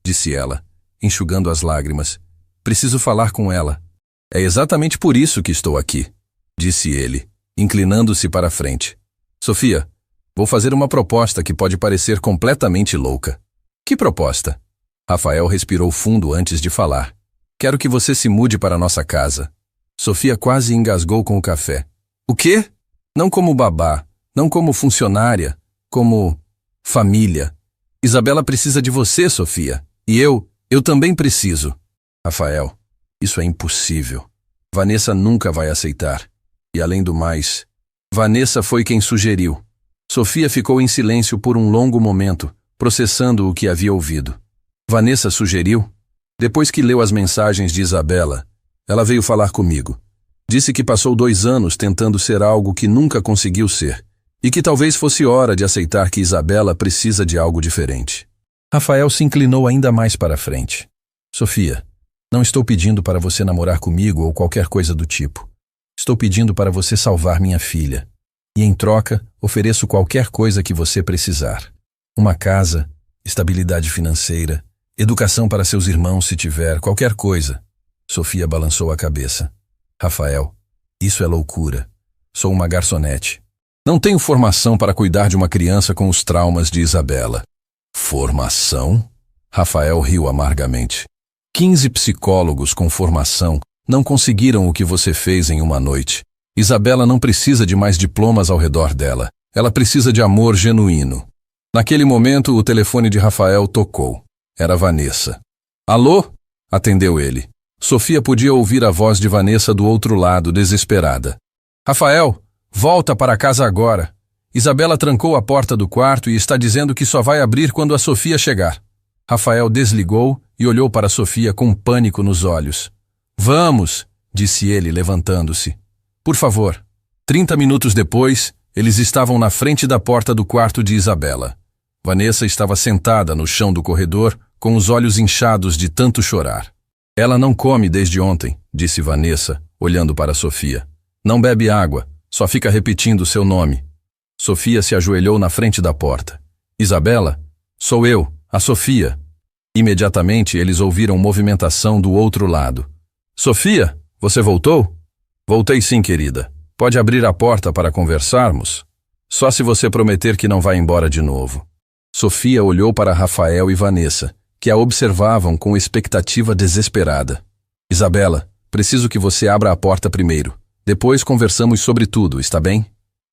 disse ela, enxugando as lágrimas, preciso falar com ela. É exatamente por isso que estou aqui, disse ele, inclinando-se para a frente. Sofia, vou fazer uma proposta que pode parecer completamente louca. Que proposta? Rafael respirou fundo antes de falar. Quero que você se mude para nossa casa. Sofia quase engasgou com o café. O quê? Não como babá, não como funcionária, como família. Isabela precisa de você, Sofia. E eu também preciso. Rafael, isso é impossível. Vanessa nunca vai aceitar. E além do mais, Vanessa foi quem sugeriu. Sofia ficou em silêncio por um longo momento, processando o que havia ouvido. Vanessa sugeriu? Depois que leu as mensagens de Isabela, ela veio falar comigo. Disse que passou 2 anos tentando ser algo que nunca conseguiu ser, e que talvez fosse hora de aceitar que Isabela precisa de algo diferente. Rafael se inclinou ainda mais para a frente. Sofia, não estou pedindo para você namorar comigo ou qualquer coisa do tipo. Estou pedindo para você salvar minha filha. E em troca, ofereço qualquer coisa que você precisar. Uma casa, estabilidade financeira, educação para seus irmãos se tiver, qualquer coisa. Sofia balançou a cabeça. Rafael, isso é loucura. Sou uma garçonete. Não tenho formação para cuidar de uma criança com os traumas de Isabela. Formação? Rafael riu amargamente. 15 psicólogos com formação não conseguiram o que você fez em uma noite. Isabela não precisa de mais diplomas ao redor dela. Ela precisa de amor genuíno. Naquele momento, o telefone de Rafael tocou. Era Vanessa. Alô? Atendeu ele. Sofia podia ouvir a voz de Vanessa do outro lado, desesperada. Rafael, volta para casa agora. Isabela trancou a porta do quarto e está dizendo que só vai abrir quando a Sofia chegar. Rafael desligou e olhou para Sofia com pânico nos olhos. Vamos, disse ele, levantando-se. Por favor. 30 minutos depois, eles estavam na frente da porta do quarto de Isabela. Vanessa estava sentada no chão do corredor, com os olhos inchados de tanto chorar. Ela não come desde ontem, disse Vanessa, olhando para Sofia. Não bebe água, só fica repetindo seu nome. Sofia se ajoelhou na frente da porta. Isabela? Sou eu, a Sofia. Imediatamente eles ouviram movimentação do outro lado. Sofia, você voltou? Voltei sim, querida. Pode abrir a porta para conversarmos? Só se você prometer que não vai embora de novo. Sofia olhou para Rafael e Vanessa, que a observavam com expectativa desesperada. Isabela, preciso que você abra a porta primeiro. Depois conversamos sobre tudo, está bem?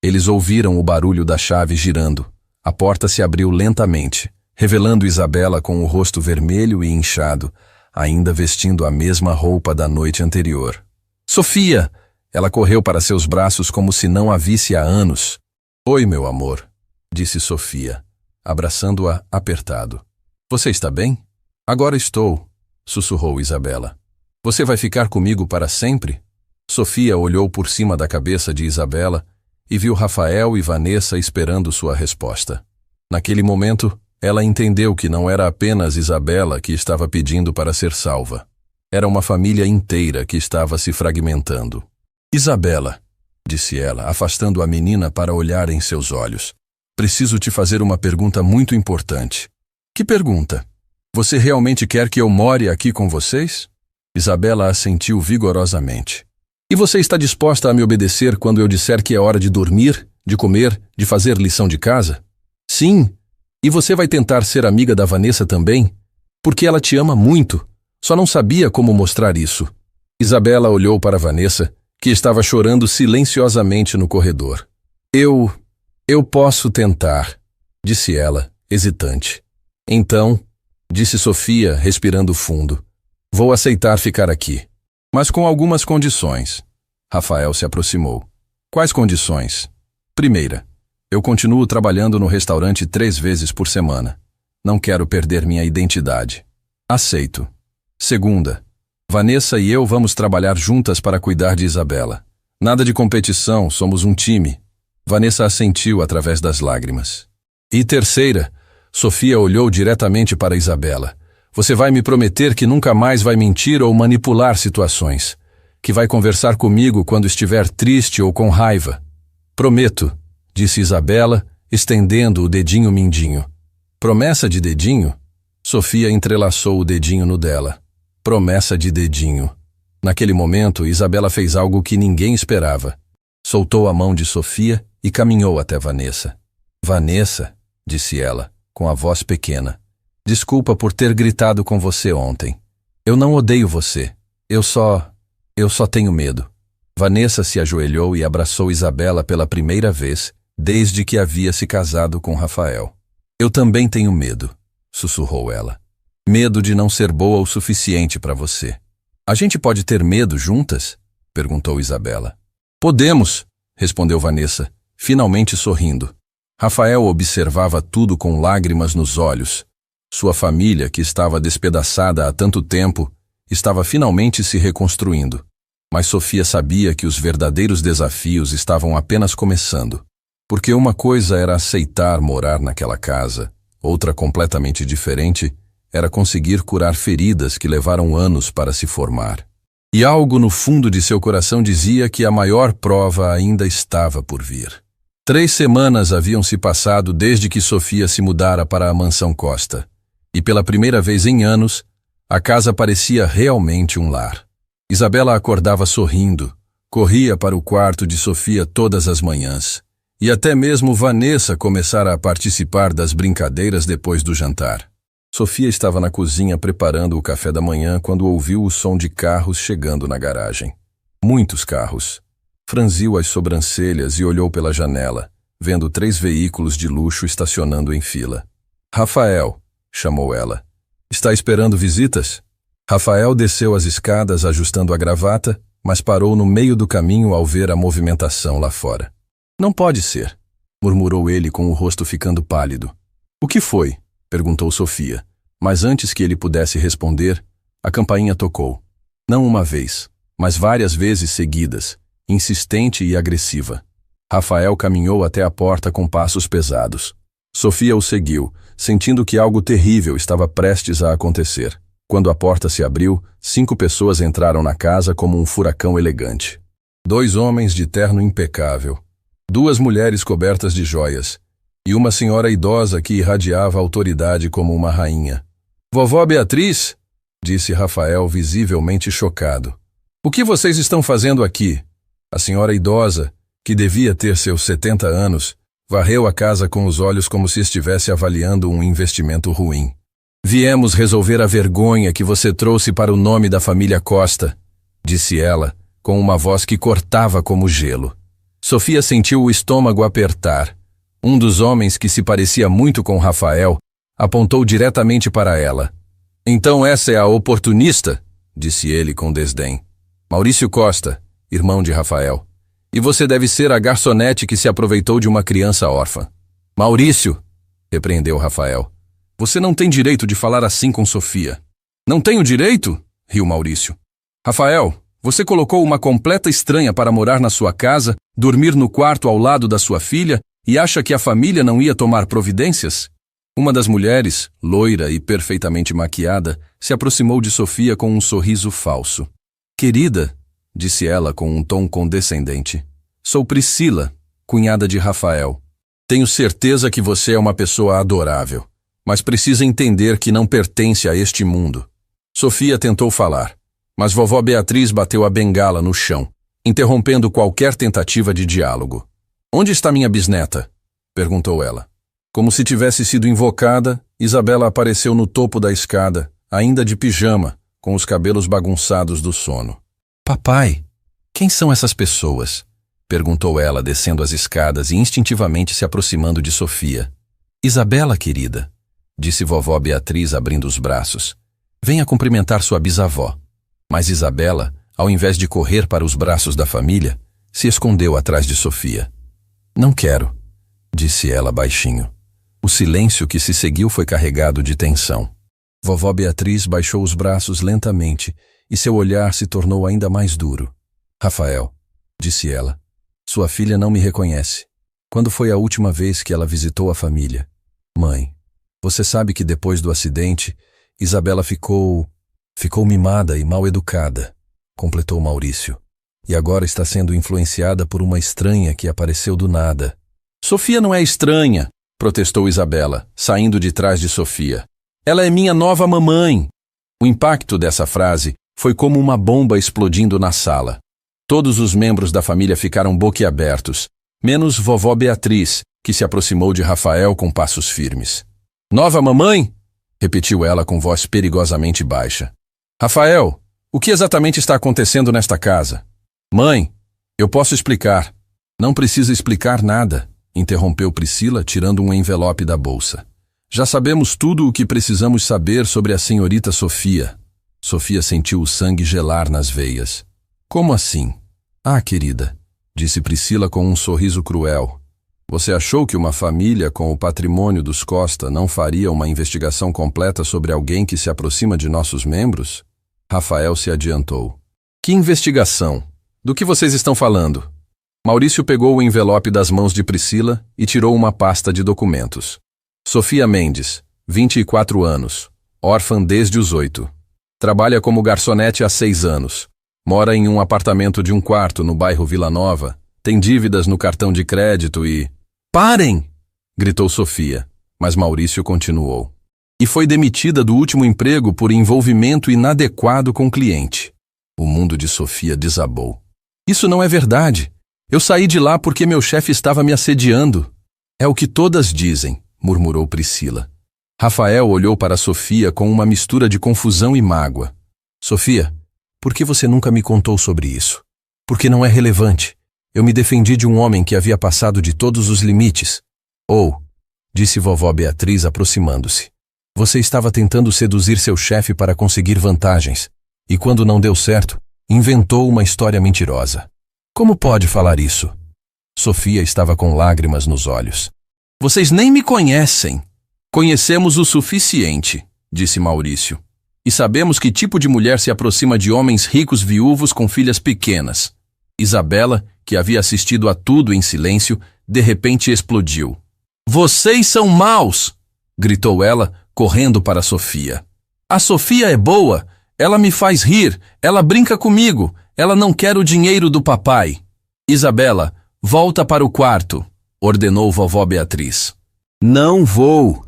Eles ouviram o barulho da chave girando. A porta se abriu lentamente, revelando Isabela com o rosto vermelho e inchado, ainda vestindo a mesma roupa da noite anterior. Sofia! Ela correu para seus braços como se não a visse há anos. Oi, meu amor, disse Sofia, abraçando-a apertado. Você está bem? Agora estou, sussurrou Isabela. Você vai ficar comigo para sempre? Sofia olhou por cima da cabeça de Isabela e viu Rafael e Vanessa esperando sua resposta. Naquele momento, ela entendeu que não era apenas Isabela que estava pedindo para ser salva. Era uma família inteira que estava se fragmentando. Isabela, disse ela, afastando a menina para olhar em seus olhos. Preciso te fazer uma pergunta muito importante. Que pergunta? Você realmente quer que eu more aqui com vocês? Isabela assentiu vigorosamente. E você está disposta a me obedecer quando eu disser que é hora de dormir, de comer, de fazer lição de casa? Sim. E você vai tentar ser amiga da Vanessa também? Porque ela te ama muito. Só não sabia como mostrar isso. Isabela olhou para Vanessa, que estava chorando silenciosamente no corredor. Eu posso tentar, disse ela, hesitante. Então, disse Sofia, respirando fundo, vou aceitar ficar aqui, mas com algumas condições. Rafael se aproximou. Quais condições? Primeira, eu continuo trabalhando no restaurante 3 vezes por semana. Não quero perder minha identidade. Aceito. Segunda, Vanessa e eu vamos trabalhar juntas para cuidar de Isabela. Nada de competição, somos um time. Vanessa assentiu através das lágrimas. E terceira, Sofia olhou diretamente para Isabela. Você vai me prometer que nunca mais vai mentir ou manipular situações. Que vai conversar comigo quando estiver triste ou com raiva. Prometo, disse Isabela, estendendo o dedinho mindinho. Promessa de dedinho? Sofia entrelaçou o dedinho no dela. Promessa de dedinho. Naquele momento, Isabela fez algo que ninguém esperava. Soltou a mão de Sofia e caminhou até Vanessa. Vanessa, disse ela, com a voz pequena. Desculpa por ter gritado com você ontem. Eu não odeio você. Eu só tenho medo. Vanessa se ajoelhou e abraçou Isabela pela primeira vez, desde que havia se casado com Rafael. Eu também tenho medo, sussurrou ela. Medo de não ser boa o suficiente para você. A gente pode ter medo juntas? Perguntou Isabela. Podemos, respondeu Vanessa, finalmente sorrindo. Rafael observava tudo com lágrimas nos olhos. Sua família, que estava despedaçada há tanto tempo, estava finalmente se reconstruindo. Mas Sofia sabia que os verdadeiros desafios estavam apenas começando. Porque uma coisa era aceitar morar naquela casa, outra completamente diferente era conseguir curar feridas que levaram anos para se formar. E algo no fundo de seu coração dizia que a maior prova ainda estava por vir. 3 semanas haviam se passado desde que Sofia se mudara para a mansão Costa. E pela primeira vez em anos, a casa parecia realmente um lar. Isabela acordava sorrindo, corria para o quarto de Sofia todas as manhãs. E até mesmo Vanessa começara a participar das brincadeiras depois do jantar. Sofia estava na cozinha preparando o café da manhã quando ouviu o som de carros chegando na garagem. Muitos carros. Franziu as sobrancelhas e olhou pela janela, vendo 3 veículos de luxo estacionando em fila. Rafael, chamou ela. Está esperando visitas? Rafael desceu as escadas ajustando a gravata, mas parou no meio do caminho ao ver a movimentação lá fora. Não pode ser, murmurou ele com o rosto ficando pálido. O que foi? Perguntou Sofia, mas antes que ele pudesse responder, a campainha tocou. Não uma vez, mas várias vezes seguidas, insistente e agressiva. Rafael caminhou até a porta com passos pesados. Sofia o seguiu, sentindo que algo terrível estava prestes a acontecer. Quando a porta se abriu, 5 pessoas entraram na casa como um furacão elegante. 2 homens de terno impecável, 2 mulheres cobertas de joias, e uma senhora idosa que irradiava autoridade como uma rainha. Vovó Beatriz, disse Rafael visivelmente chocado. O que vocês estão fazendo aqui? A senhora idosa, que devia ter seus 70 anos, varreu a casa com os olhos como se estivesse avaliando um investimento ruim. Viemos resolver a vergonha que você trouxe para o nome da família Costa, disse ela, com uma voz que cortava como gelo. Sofia sentiu o estômago apertar. Um dos homens, que se parecia muito com Rafael, apontou diretamente para ela. Então essa é a oportunista? Disse ele com desdém. Maurício Costa, irmão de Rafael. E você deve ser a garçonete que se aproveitou de uma criança órfã. Maurício, repreendeu Rafael. Você não tem direito de falar assim com Sofia. Não tenho direito? Riu Maurício. Rafael, você colocou uma completa estranha para morar na sua casa, dormir no quarto ao lado da sua filha e acha que a família não ia tomar providências? Uma das mulheres, loira e perfeitamente maquiada, se aproximou de Sofia com um sorriso falso. Querida, disse ela com um tom condescendente, sou Priscila, cunhada de Rafael. Tenho certeza que você é uma pessoa adorável, mas precisa entender que não pertence a este mundo. Sofia tentou falar, mas vovó Beatriz bateu a bengala no chão, interrompendo qualquer tentativa de diálogo. Onde está minha bisneta? Perguntou ela. Como se tivesse sido invocada, Isabela apareceu no topo da escada, ainda de pijama, com os cabelos bagunçados do sono. Papai, quem são essas pessoas? Perguntou ela, descendo as escadas e instintivamente se aproximando de Sofia. Isabela, querida, disse vovó Beatriz abrindo os braços. Venha cumprimentar sua bisavó. Mas Isabela, ao invés de correr para os braços da família, se escondeu atrás de Sofia. Não quero, disse ela baixinho. O silêncio que se seguiu foi carregado de tensão. Vovó Beatriz baixou os braços lentamente e seu olhar se tornou ainda mais duro. Rafael, disse ela, sua filha não me reconhece. Quando foi a última vez que ela visitou a família? Mãe, você sabe que depois do acidente, Isabela ficou mimada e mal educada, completou Maurício. E agora está sendo influenciada por uma estranha que apareceu do nada. Sofia não é estranha, protestou Isabela, saindo de trás de Sofia. Ela é minha nova mamãe. O impacto dessa frase foi como uma bomba explodindo na sala. Todos os membros da família ficaram boquiabertos, menos vovó Beatriz, que se aproximou de Rafael com passos firmes. Nova mamãe? Repetiu ela com voz perigosamente baixa. Rafael, o que exatamente está acontecendo nesta casa? Mãe, eu posso explicar. Não precisa explicar nada, interrompeu Priscila, tirando um envelope da bolsa. Já sabemos tudo o que precisamos saber sobre a senhorita Sofia. Sofia sentiu o sangue gelar nas veias. Como assim? Ah, querida, disse Priscila com um sorriso cruel. Você achou que uma família com o patrimônio dos Costa não faria uma investigação completa sobre alguém que se aproxima de nossos membros? Rafael se adiantou. Que investigação? Do que vocês estão falando? Maurício pegou o envelope das mãos de Priscila e tirou uma pasta de documentos. Sofia Mendes, 24 anos, órfã desde os 8. Trabalha como garçonete há 6 anos. Mora em um apartamento de 1 quarto no bairro Vila Nova. Tem dívidas no cartão de crédito e... Parem! Gritou Sofia, mas Maurício continuou. E foi demitida do último emprego por envolvimento inadequado com o cliente. O mundo de Sofia desabou. Isso não é verdade. Eu saí de lá porque meu chefe estava me assediando. É o que todas dizem, murmurou Priscila. Rafael olhou para Sofia com uma mistura de confusão e mágoa. Sofia, por que você nunca me contou sobre isso? Porque não é relevante. Eu me defendi de um homem que havia passado de todos os limites. Disse vovó Beatriz aproximando-se. Você estava tentando seduzir seu chefe para conseguir vantagens. E quando não deu certo, inventou uma história mentirosa. Como pode falar isso? Sofia estava com lágrimas nos olhos. Vocês nem me conhecem. Conhecemos o suficiente, disse Maurício. E sabemos que tipo de mulher se aproxima de homens ricos viúvos com filhas pequenas. Isabela, que havia assistido a tudo em silêncio, de repente explodiu. Vocês são maus! Gritou ela, correndo para Sofia. A Sofia é boa, ela me faz rir, ela brinca comigo, ela não quer o dinheiro do papai. Isabela, volta para o quarto, ordenou vovó Beatriz. Não vou.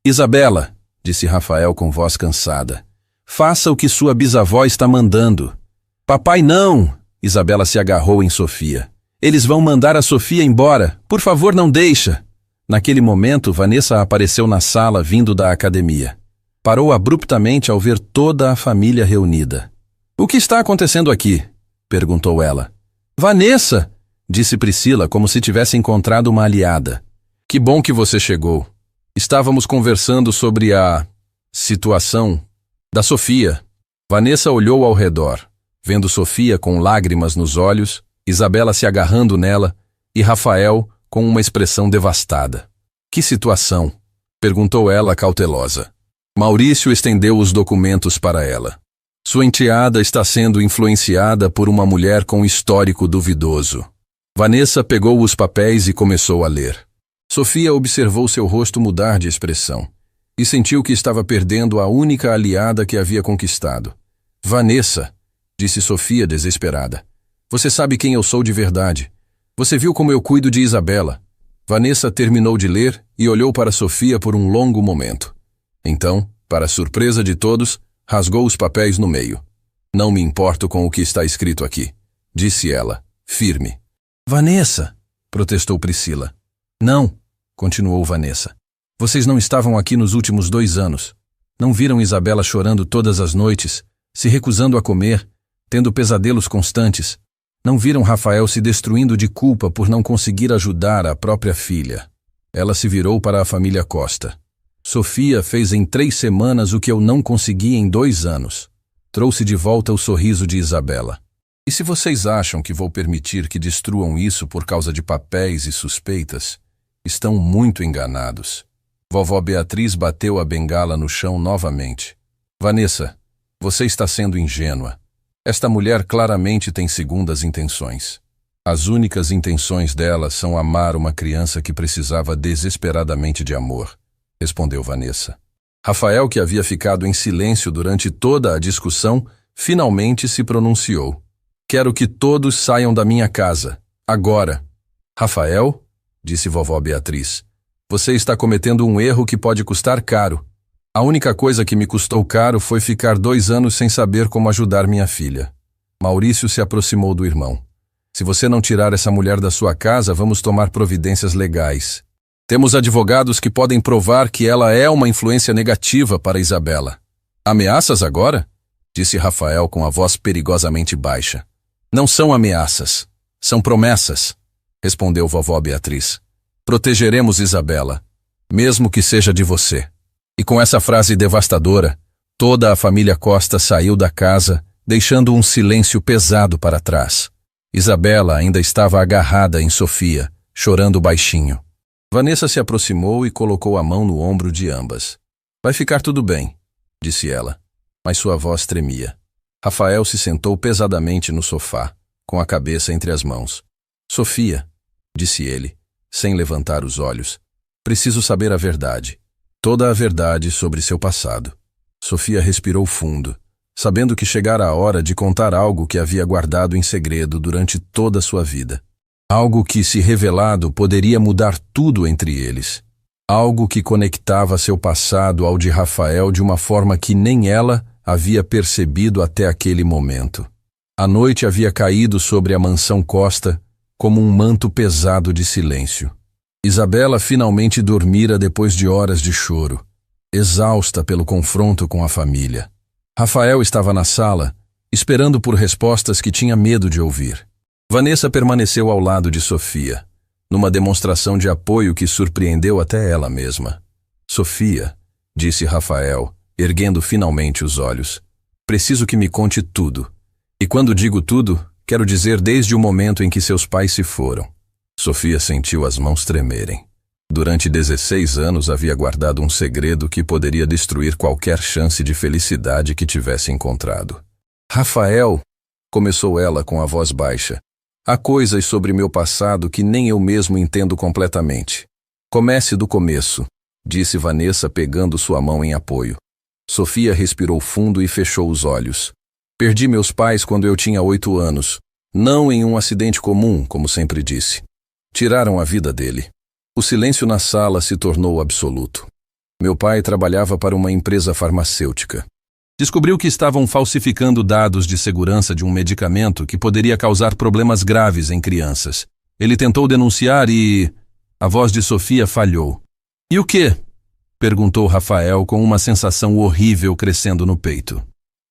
Isabela, disse Rafael com voz cansada. Faça o que sua bisavó está mandando. Papai não! Isabela se agarrou em Sofia. Eles vão mandar a Sofia embora. Por favor, não deixa. Naquele momento, Vanessa apareceu na sala vindo da academia. Parou abruptamente ao ver toda a família reunida. O que está acontecendo aqui? Perguntou ela. Vanessa! Disse Priscila como se tivesse encontrado uma aliada. Que bom que você chegou. Estávamos conversando sobre a situação da Sofia. Vanessa olhou ao redor, vendo Sofia com lágrimas nos olhos, Isabela se agarrando nela e Rafael com uma expressão devastada. Que situação? Perguntou ela cautelosa. Maurício estendeu os documentos para ela. Sua enteada está sendo influenciada por uma mulher com histórico duvidoso. Vanessa pegou os papéis e começou a ler. Sofia observou seu rosto mudar de expressão e sentiu que estava perdendo a única aliada que havia conquistado. Vanessa, disse Sofia desesperada. Você sabe quem eu sou de verdade. Você viu como eu cuido de Isabela. Vanessa terminou de ler e olhou para Sofia por um longo momento. Então, para surpresa de todos, rasgou os papéis no meio. Não me importo com o que está escrito aqui, disse ela, firme. Vanessa, protestou Priscila. Não, continuou Vanessa. Vocês não estavam aqui nos últimos 2 anos. Não viram Isabela chorando todas as noites, se recusando a comer, tendo pesadelos constantes. Não viram Rafael se destruindo de culpa por não conseguir ajudar a própria filha. Ela se virou para a família Costa. Sofia fez em 3 semanas o que eu não consegui em 2 anos. Trouxe de volta o sorriso de Isabela. E se vocês acham que vou permitir que destruam isso por causa de papéis e suspeitas, estão muito enganados. Vovó Beatriz bateu a bengala no chão novamente. Vanessa, você está sendo ingênua. Esta mulher claramente tem segundas intenções. As únicas intenções dela são amar uma criança que precisava desesperadamente de amor, respondeu Vanessa. Rafael, que havia ficado em silêncio durante toda a discussão, finalmente se pronunciou. Quero que todos saiam da minha casa, agora. Rafael, disse vovó Beatriz, você está cometendo um erro que pode custar caro. A única coisa que me custou caro foi ficar 2 anos sem saber como ajudar minha filha. Maurício se aproximou do irmão. Se você não tirar essa mulher da sua casa, vamos tomar providências legais. Temos advogados que podem provar que ela é uma influência negativa para Isabela. Ameaças agora? Disse Rafael com a voz perigosamente baixa. Não são ameaças, são promessas, respondeu vovó Beatriz. Protegeremos Isabela, mesmo que seja de você. E com essa frase devastadora, toda a família Costa saiu da casa, deixando um silêncio pesado para trás. Isabela ainda estava agarrada em Sofia, chorando baixinho. Vanessa se aproximou e colocou a mão no ombro de ambas. Vai ficar tudo bem, disse ela, mas sua voz tremia. Rafael se sentou pesadamente no sofá, com a cabeça entre as mãos. Sofia, disse ele, sem levantar os olhos, preciso saber a verdade. Toda a verdade sobre seu passado. Sofia respirou fundo, sabendo que chegara a hora de contar algo que havia guardado em segredo durante toda a sua vida. Algo que, se revelado, poderia mudar tudo entre eles. Algo que conectava seu passado ao de Rafael de uma forma que nem ela havia percebido até aquele momento. A noite havia caído sobre a mansão Costa como um manto pesado de silêncio. Isabela finalmente dormira depois de horas de choro. exausta pelo confronto com a família. Rafael estava na sala, esperando por respostas que tinha medo de ouvir. Vanessa permaneceu ao lado de Sofia, numa demonstração de apoio que surpreendeu até ela mesma. Sofia, disse Rafael, erguendo finalmente os olhos, preciso que me conte tudo. E quando digo tudo, quero dizer desde o momento em que seus pais se foram. Sofia sentiu as mãos tremerem. Durante 16 anos havia guardado um segredo que poderia destruir qualquer chance de felicidade que tivesse encontrado. Rafael, começou ela com a voz baixa, há coisas sobre meu passado que nem eu mesmo entendo completamente. Comece do começo, disse Vanessa pegando sua mão em apoio. Sofia respirou fundo e fechou os olhos. Perdi meus pais quando eu tinha 8 anos, não em um acidente comum, como sempre disse. Tiraram a vida dele. O silêncio na sala se tornou absoluto. Meu pai trabalhava para uma empresa farmacêutica. Descobriu que estavam falsificando dados de segurança de um medicamento que poderia causar problemas graves em crianças. Ele tentou denunciar e... A voz de Sofia falhou. E o quê? Perguntou Rafael com uma sensação horrível crescendo no peito.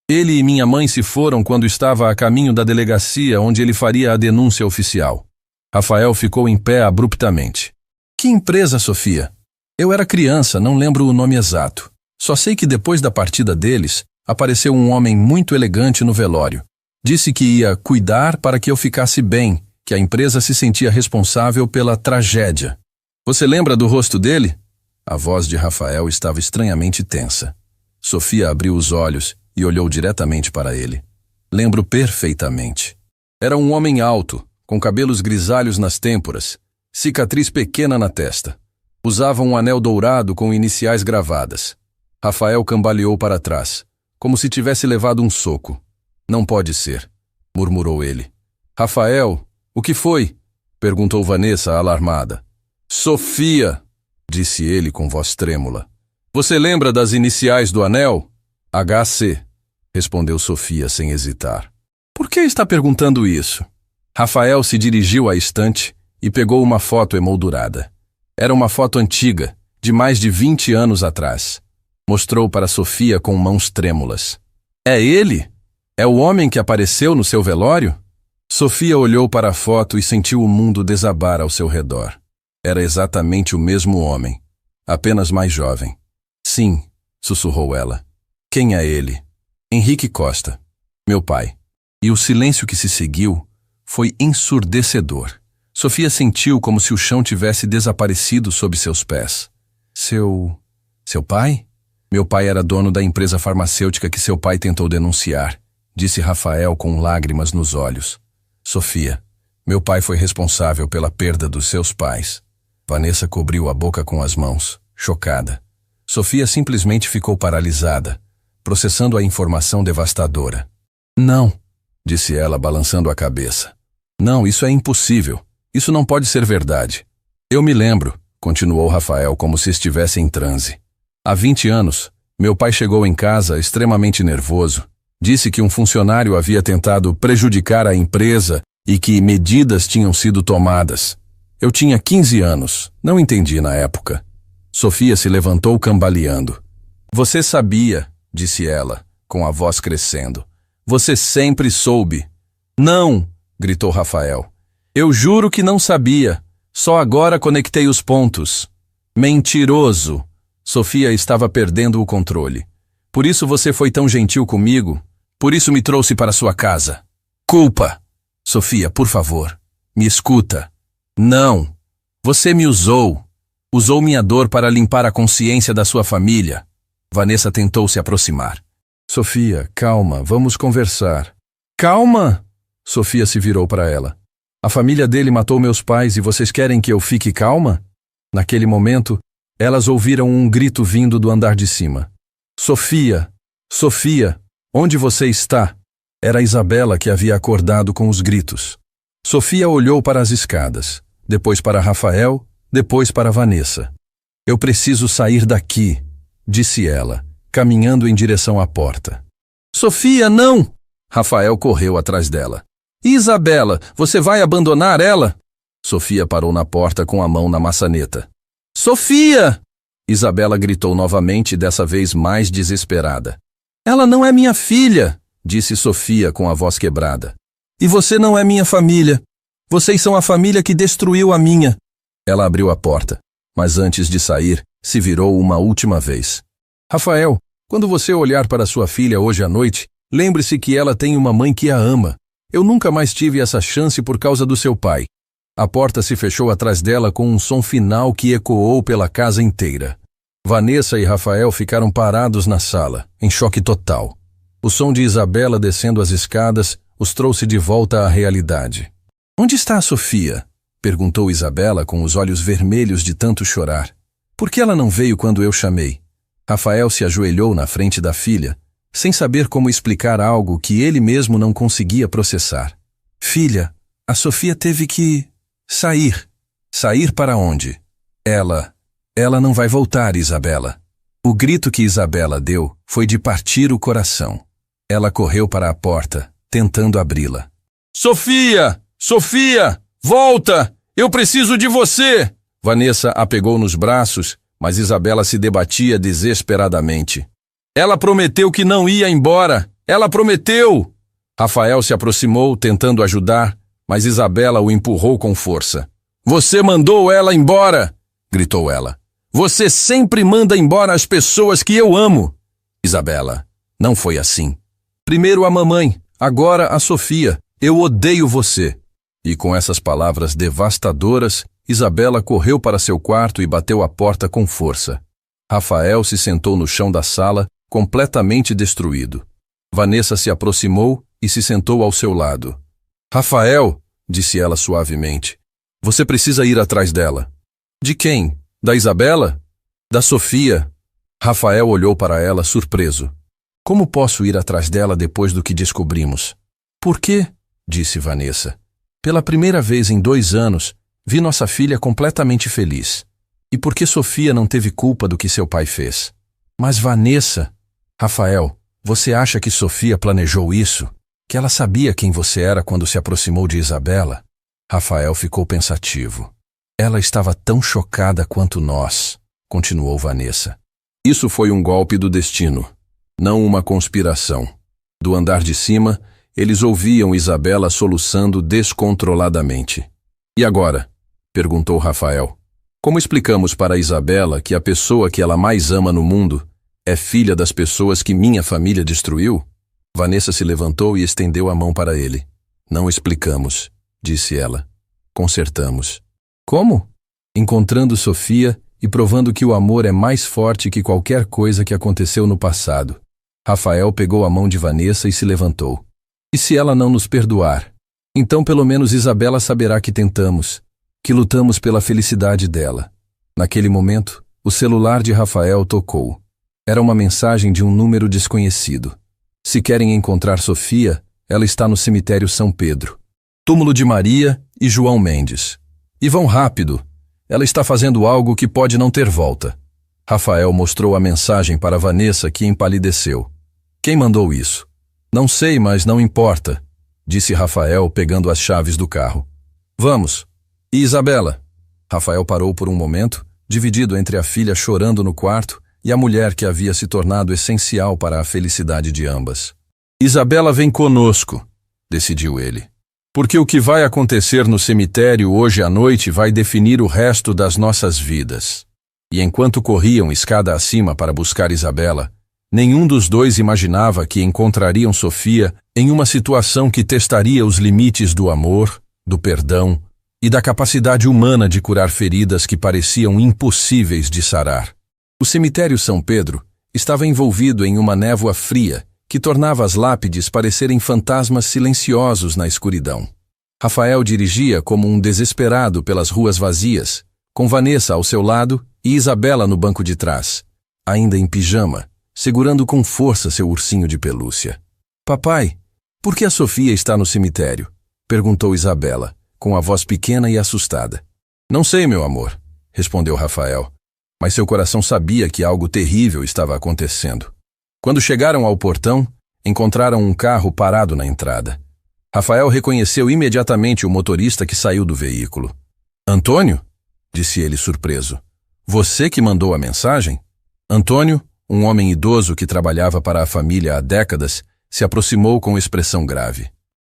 Ele e minha mãe se foram quando estava a caminho da delegacia onde ele faria a denúncia oficial. Rafael ficou em pé abruptamente. Que empresa, Sofia? Eu era criança, não lembro o nome exato. Só sei que depois da partida deles, apareceu um homem muito elegante no velório. Disse que ia cuidar para que eu ficasse bem, que a empresa se sentia responsável pela tragédia. Você lembra do rosto dele? A voz de Rafael estava estranhamente tensa. Sofia abriu os olhos e olhou diretamente para ele. Lembro perfeitamente. Era um homem alto, com cabelos grisalhos nas têmporas, cicatriz pequena na testa. Usava um anel dourado com iniciais gravadas. Rafael cambaleou para trás, como se tivesse levado um soco. Não pode ser, murmurou ele. Rafael, o que foi? Perguntou Vanessa, alarmada. Sofia, disse ele com voz trêmula. Você lembra das iniciais do anel? HC, respondeu Sofia sem hesitar. Por que está perguntando isso? Rafael se dirigiu à estante e pegou uma foto emoldurada. Era uma foto antiga, de mais de 20 anos atrás. Mostrou para Sofia com mãos trêmulas. É ele? É o homem que apareceu no seu velório? Sofia olhou para a foto e sentiu o mundo desabar ao seu redor. Era exatamente o mesmo homem, apenas mais jovem. Sim, sussurrou ela. Quem é ele? Henrique Costa, meu pai. E o silêncio que se seguiu foi ensurdecedor. Sofia sentiu como se o chão tivesse desaparecido sob seus pés. Seu pai? Meu pai era dono da empresa farmacêutica que seu pai tentou denunciar, disse Rafael com lágrimas nos olhos. Sofia, meu pai foi responsável pela perda dos seus pais. Vanessa cobriu a boca com as mãos, chocada. Sofia simplesmente ficou paralisada, processando a informação devastadora. Não, disse ela balançando a cabeça. Não, isso é impossível. Isso não pode ser verdade. Eu me lembro, continuou Rafael como se estivesse em transe. Há 20 anos, meu pai chegou em casa extremamente nervoso. Disse que um funcionário havia tentado prejudicar a empresa e que medidas tinham sido tomadas. Eu tinha 15 anos, não entendi na época. Sofia se levantou cambaleando. Você sabia, disse ela, com a voz crescendo. Você sempre soube. Não, gritou Rafael. Eu juro que não sabia. Só agora conectei os pontos. Mentiroso. Sofia estava perdendo o controle. Por isso você foi tão gentil comigo. Por isso me trouxe para sua casa. Culpa. Sofia, por favor, me escuta. Não. Você me usou. Usou minha dor para limpar a consciência da sua família. Vanessa tentou se aproximar. Sofia, calma, vamos conversar. Calma! Sofia se virou para ela. A família dele matou meus pais e vocês querem que eu fique calma? Naquele momento, elas ouviram um grito vindo do andar de cima. Sofia! Sofia! Onde você está? Era Isabela que havia acordado com os gritos. Sofia olhou para as escadas, depois para Rafael, depois para Vanessa. Eu preciso sair daqui, disse ela, caminhando em direção à porta. Sofia, não! Rafael correu atrás dela. Isabela, você vai abandonar ela? Sofia parou na porta com a mão na maçaneta. Sofia! Isabela gritou novamente, dessa vez mais desesperada. Ela não é minha filha, disse Sofia com a voz quebrada. E você não é minha família. Vocês são a família que destruiu a minha. Ela abriu a porta, mas antes de sair, se virou uma última vez. Rafael, quando você olhar para sua filha hoje à noite, lembre-se que ela tem uma mãe que a ama. Eu nunca mais tive essa chance por causa do seu pai. A porta se fechou atrás dela com um som final que ecoou pela casa inteira. Vanessa e Rafael ficaram parados na sala, em choque total. O som de Isabela descendo as escadas os trouxe de volta à realidade. Onde está a Sofia? Perguntou Isabela com os olhos vermelhos de tanto chorar. Por que ela não veio quando eu chamei? Rafael se ajoelhou na frente da filha, sem saber como explicar algo que ele mesmo não conseguia processar. Filha, a Sofia teve que sair. Sair para onde? Ela não vai voltar, Isabela. O grito que Isabela deu foi de partir o coração. Ela correu para a porta, tentando abri-la. Sofia! Sofia! Volta! Eu preciso de você! Vanessa a pegou nos braços, mas Isabela se debatia desesperadamente. Ela prometeu que não ia embora! Ela prometeu! Rafael se aproximou, tentando ajudar, mas Isabela o empurrou com força. Você mandou ela embora! Gritou ela. Você sempre manda embora as pessoas que eu amo! Isabela, não foi assim. Primeiro a mamãe, agora a Sofia. Eu odeio você. E com essas palavras devastadoras, Isabela correu para seu quarto e bateu a porta com força. Rafael se sentou no chão da sala, completamente destruído. Vanessa se aproximou e se sentou ao seu lado. Rafael, disse ela suavemente, você precisa ir atrás dela. De quem? Da Isabela? Da Sofia? Rafael olhou para ela surpreso. Como posso ir atrás dela depois do que descobrimos? Por quê? Disse Vanessa. Pela primeira vez em 2 anos, vi nossa filha completamente feliz. E por que Sofia não teve culpa do que seu pai fez? Mas Vanessa... Rafael, você acha que Sofia planejou isso? Que ela sabia quem você era quando se aproximou de Isabela? Rafael ficou pensativo. Ela estava tão chocada quanto nós, continuou Vanessa. Isso foi um golpe do destino, não uma conspiração. Do andar de cima, eles ouviam Isabela soluçando descontroladamente. E agora? Perguntou Rafael. Como explicamos para Isabela que a pessoa que ela mais ama no mundo é filha das pessoas que minha família destruiu? Vanessa se levantou e estendeu a mão para ele. Não explicamos, disse ela. Consertamos. Como? Encontrando Sofia e provando que o amor é mais forte que qualquer coisa que aconteceu no passado. Rafael pegou a mão de Vanessa e se levantou. E se ela não nos perdoar? Então pelo menos Isabela saberá que tentamos, que lutamos pela felicidade dela. Naquele momento, o celular de Rafael tocou. Era uma mensagem de um número desconhecido. Se querem encontrar Sofia, ela está no cemitério São Pedro. Túmulo de Maria e João Mendes. E vão rápido. Ela está fazendo algo que pode não ter volta. Rafael mostrou a mensagem para Vanessa, que empalideceu. Quem mandou isso? Não sei, mas não importa, disse Rafael pegando as chaves do carro. Vamos. E Isabela? Rafael parou por um momento, dividido entre a filha chorando no quarto e a mulher que havia se tornado essencial para a felicidade de ambas. Isabela vem conosco, decidiu ele. Porque o que vai acontecer no cemitério hoje à noite vai definir o resto das nossas vidas. E enquanto corriam escada acima para buscar Isabela, nenhum dos dois imaginava que encontrariam Sofia em uma situação que testaria os limites do amor, do perdão e da capacidade humana de curar feridas que pareciam impossíveis de sarar. O cemitério São Pedro estava envolvido em uma névoa fria que tornava as lápides parecerem fantasmas silenciosos na escuridão. Rafael dirigia como um desesperado pelas ruas vazias, com Vanessa ao seu lado e Isabela no banco de trás, ainda em pijama, segurando com força seu ursinho de pelúcia. Papai, por que a Sofia está no cemitério? Perguntou Isabela, com a voz pequena e assustada. Não sei, meu amor, respondeu Rafael, mas seu coração sabia que algo terrível estava acontecendo. Quando chegaram ao portão, encontraram um carro parado na entrada. Rafael reconheceu imediatamente o motorista que saiu do veículo. Antônio? Disse ele surpreso. Você que mandou a mensagem? Antônio, um homem idoso que trabalhava para a família há décadas, se aproximou com expressão grave.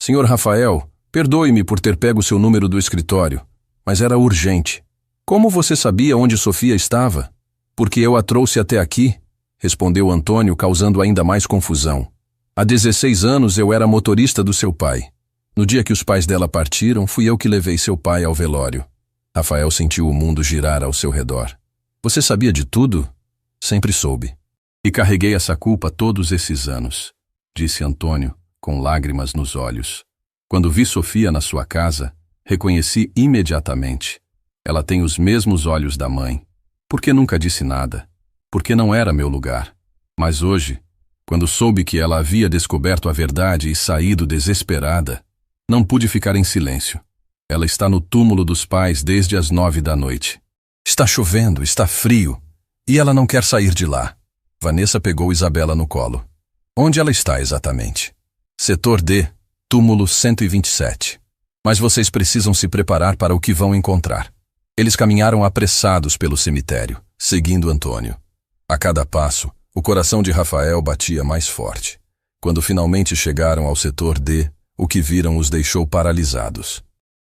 Senhor Rafael, perdoe-me por ter pego seu número do escritório, mas era urgente. Como você sabia onde Sofia estava? Porque eu a trouxe até aqui, respondeu Antônio, causando ainda mais confusão. Há 16 anos eu era motorista do seu pai. No dia que os pais dela partiram, fui eu que levei seu pai ao velório. Rafael sentiu o mundo girar ao seu redor. Você sabia de tudo? Sempre soube. E carreguei essa culpa todos esses anos, disse Antônio, com lágrimas nos olhos. Quando vi Sofia na sua casa, reconheci imediatamente. Ela tem os mesmos olhos da mãe. Por que nunca disse nada? Porque não era meu lugar. Mas hoje, quando soube que ela havia descoberto a verdade e saído desesperada, não pude ficar em silêncio. Ela está no túmulo dos pais desde as 9 da noite. Está chovendo, está frio, e ela não quer sair de lá. Vanessa pegou Isabela no colo. Onde ela está exatamente? Setor D, túmulo 127. Mas vocês precisam se preparar para o que vão encontrar. Eles caminharam apressados pelo cemitério, seguindo Antônio. A cada passo, o coração de Rafael batia mais forte. Quando finalmente chegaram ao setor D, o que viram os deixou paralisados.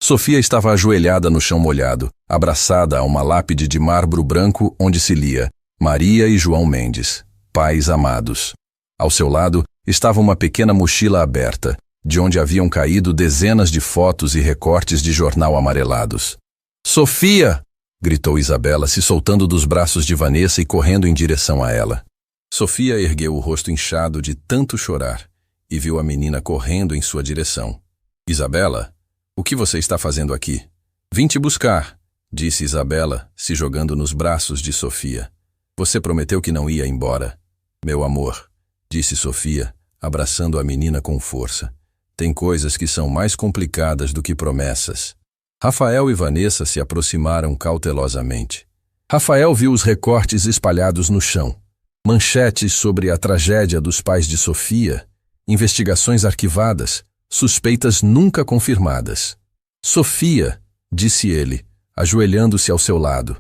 Sofia estava ajoelhada no chão molhado, abraçada a uma lápide de mármore branco onde se lia Maria e João Mendes, pais amados. Ao seu lado estava uma pequena mochila aberta, de onde haviam caído dezenas de fotos e recortes de jornal amarelados. Sofia! Gritou Isabela, se soltando dos braços de Vanessa e correndo em direção a ela. Sofia ergueu o rosto inchado de tanto chorar e viu a menina correndo em sua direção. Isabela, o que você está fazendo aqui? Vim te buscar, disse Isabela, se jogando nos braços de Sofia. Você prometeu que não ia embora. Meu amor, disse Sofia, abraçando a menina com força. Tem coisas que são mais complicadas do que promessas. Rafael e Vanessa se aproximaram cautelosamente. Rafael viu os recortes espalhados no chão. Manchetes sobre a tragédia dos pais de Sofia, investigações arquivadas, suspeitas nunca confirmadas. Sofia, disse ele, ajoelhando-se ao seu lado.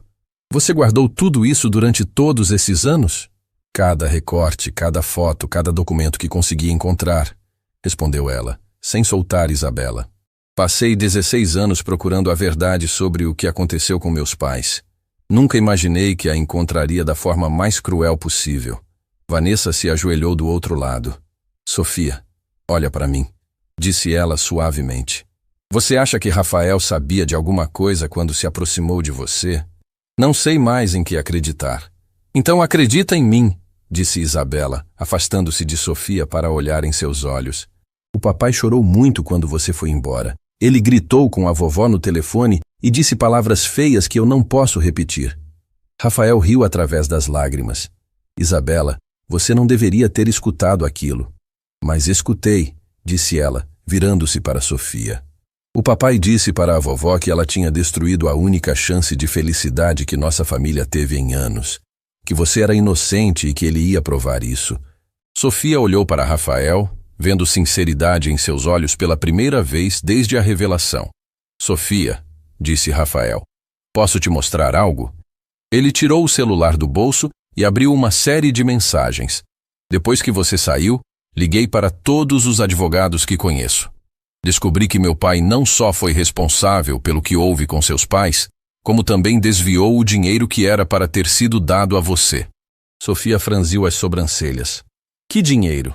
Você guardou tudo isso durante todos esses anos? Cada recorte, cada foto, cada documento que consegui encontrar, respondeu ela, sem soltar Isabela. Passei 16 anos procurando a verdade sobre o que aconteceu com meus pais. Nunca imaginei que a encontraria da forma mais cruel possível. Vanessa se ajoelhou do outro lado. Sofia, olha para mim, disse ela suavemente. Você acha que Rafael sabia de alguma coisa quando se aproximou de você? Não sei mais em que acreditar. Então acredita em mim, disse Isabela, afastando-se de Sofia para olhar em seus olhos. O papai chorou muito quando você foi embora. Ele gritou com a vovó no telefone e disse palavras feias que eu não posso repetir. Rafael riu através das lágrimas. Isabela, você não deveria ter escutado aquilo. Mas escutei, disse ela, virando-se para Sofia. O papai disse para a vovó que ela tinha destruído a única chance de felicidade que nossa família teve em anos. Que você era inocente e que ele ia provar isso. Sofia olhou para Rafael, vendo sinceridade em seus olhos pela primeira vez desde a revelação. Sofia, disse Rafael, posso te mostrar algo? Ele tirou o celular do bolso e abriu uma série de mensagens. Depois que você saiu, liguei para todos os advogados que conheço. Descobri que meu pai não só foi responsável pelo que houve com seus pais, como também desviou o dinheiro que era para ter sido dado a você. Sofia franziu as sobrancelhas. Que dinheiro?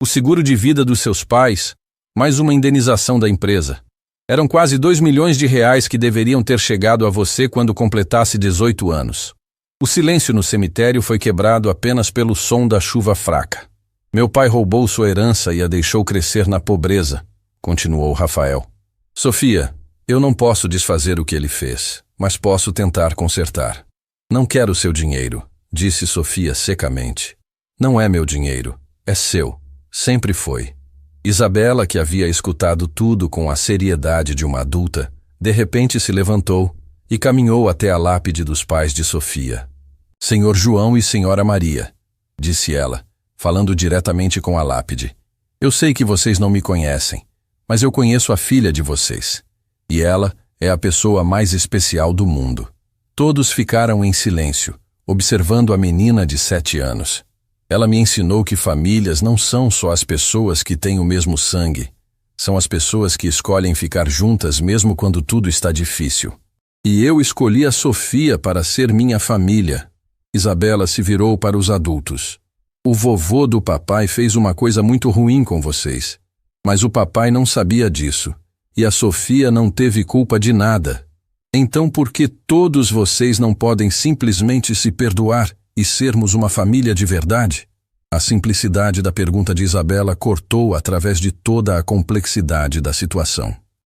O seguro de vida dos seus pais, mais uma indenização da empresa. Eram quase 2 milhões de reais que deveriam ter chegado a você quando completasse 18 anos. O silêncio no cemitério foi quebrado apenas pelo som da chuva fraca. Meu pai roubou sua herança e a deixou crescer na pobreza, continuou Rafael. Sofia, eu não posso desfazer o que ele fez, mas posso tentar consertar. Não quero seu dinheiro, disse Sofia secamente. Não é meu dinheiro, é seu. Sempre foi. Isabela, que havia escutado tudo com a seriedade de uma adulta, de repente se levantou e caminhou até a lápide dos pais de Sofia. Senhor João e Senhora Maria, disse ela, falando diretamente com a lápide. Eu sei que vocês não me conhecem, mas eu conheço a filha de vocês. E ela é a pessoa mais especial do mundo. Todos ficaram em silêncio, observando a menina de 7 anos. Ela me ensinou que famílias não são só as pessoas que têm o mesmo sangue. São as pessoas que escolhem ficar juntas mesmo quando tudo está difícil. E eu escolhi a Sofia para ser minha família. Isabela se virou para os adultos. O vovô do papai fez uma coisa muito ruim com vocês. Mas o papai não sabia disso. E a Sofia não teve culpa de nada. Então por que todos vocês não podem simplesmente se perdoar e sermos uma família de verdade? A simplicidade da pergunta de Isabela cortou através de toda a complexidade da situação.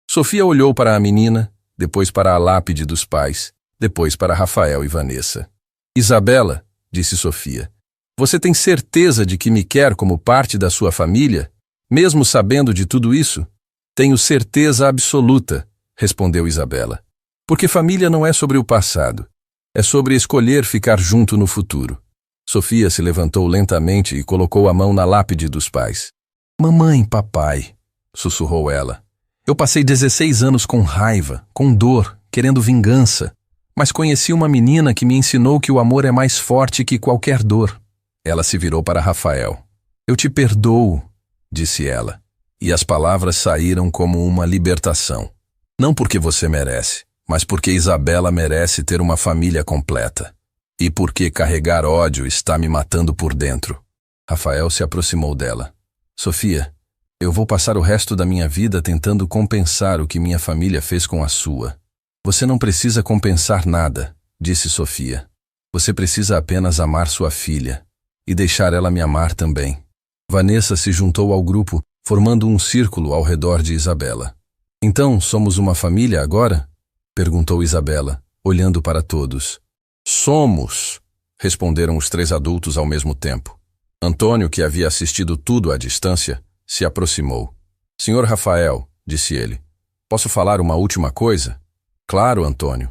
Sofia olhou para a menina, depois para a lápide dos pais, depois para Rafael e Vanessa. Isabela, disse Sofia, você tem certeza de que me quer como parte da sua família, mesmo sabendo de tudo isso? Tenho certeza absoluta, respondeu Isabela. Porque família não é sobre o passado, é sobre escolher ficar junto no futuro. Sofia se levantou lentamente e colocou a mão na lápide dos pais. Mamãe, papai, sussurrou ela. Eu passei 16 anos com raiva, com dor, querendo vingança, mas conheci uma menina que me ensinou que o amor é mais forte que qualquer dor. Ela se virou para Rafael. Eu te perdoo, disse ela, e as palavras saíram como uma libertação. Não porque você merece, mas porque Isabela merece ter uma família completa. E porque carregar ódio está me matando por dentro. Rafael se aproximou dela. Sofia, eu vou passar o resto da minha vida tentando compensar o que minha família fez com a sua. Você não precisa compensar nada, disse Sofia. Você precisa apenas amar sua filha e deixar ela me amar também. Vanessa se juntou ao grupo, formando um círculo ao redor de Isabela. Então, somos uma família agora? Perguntou Isabela, olhando para todos. Somos, responderam os 3 adultos ao mesmo tempo. Antônio, que havia assistido tudo à distância, se aproximou. Senhor Rafael, disse ele, posso falar uma última coisa? Claro, Antônio.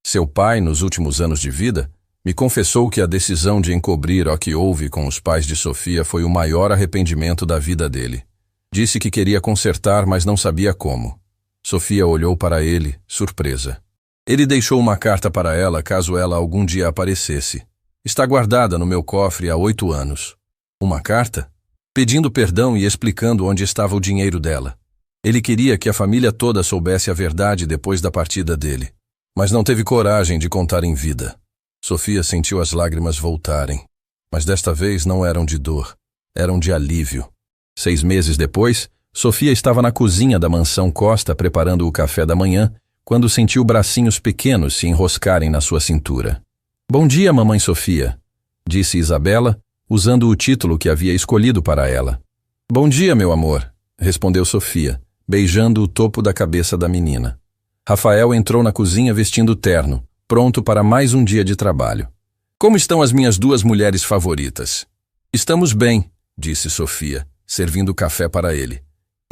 Seu pai, nos últimos anos de vida, me confessou que a decisão de encobrir o que houve com os pais de Sofia foi o maior arrependimento da vida dele. Disse que queria consertar, mas não sabia como. Sofia olhou para ele, surpresa. Ele deixou uma carta para ela caso ela algum dia aparecesse. Está guardada no meu cofre há 8 anos. Uma carta? Pedindo perdão e explicando onde estava o dinheiro dela. Ele queria que a família toda soubesse a verdade depois da partida dele, mas não teve coragem de contar em vida. Sofia sentiu as lágrimas voltarem, mas desta vez não eram de dor, eram de alívio. 6 meses depois, Sofia estava na cozinha da mansão Costa preparando o café da manhã, quando sentiu bracinhos pequenos se enroscarem na sua cintura. Bom dia, mamãe Sofia, disse Isabela, usando o título que havia escolhido para ela. Bom dia, meu amor, respondeu Sofia, beijando o topo da cabeça da menina. Rafael entrou na cozinha vestindo terno, pronto para mais um dia de trabalho. Como estão as minhas 2 mulheres favoritas? Estamos bem, disse Sofia, servindo café para ele.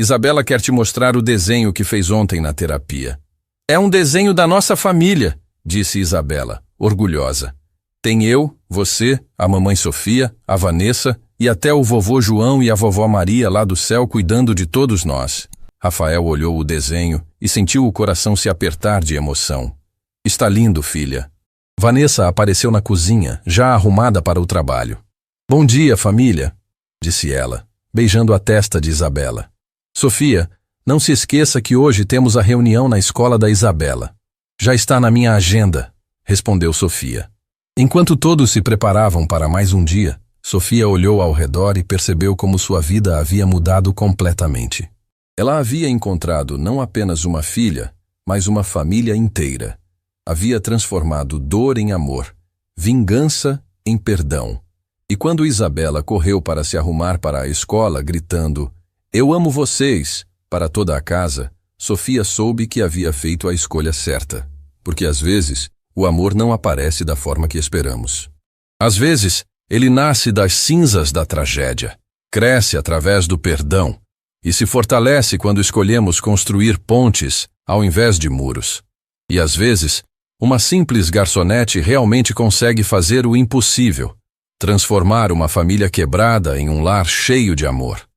Isabela quer te mostrar o desenho que fez ontem na terapia. É um desenho da nossa família, disse Isabela, orgulhosa. Tem eu, você, a mamãe Sofia, a Vanessa e até o vovô João e a vovó Maria lá do céu cuidando de todos nós. Rafael olhou o desenho e sentiu o coração se apertar de emoção. Está lindo, filha. Vanessa apareceu na cozinha, já arrumada para o trabalho. Bom dia, família, disse ela, beijando a testa de Isabela. Sofia, não se esqueça que hoje temos a reunião na escola da Isabela. Já está na minha agenda, respondeu Sofia. Enquanto todos se preparavam para mais um dia, Sofia olhou ao redor e percebeu como sua vida havia mudado completamente. Ela havia encontrado não apenas uma filha, mas uma família inteira. Havia transformado dor em amor, vingança em perdão. E quando Isabela correu para se arrumar para a escola, gritando, "Eu amo vocês!" para toda a casa, Sofia soube que havia feito a escolha certa, porque às vezes o amor não aparece da forma que esperamos. Às vezes, ele nasce das cinzas da tragédia, cresce através do perdão e se fortalece quando escolhemos construir pontes ao invés de muros. E às vezes, uma simples garçonete realmente consegue fazer o impossível, transformar uma família quebrada em um lar cheio de amor.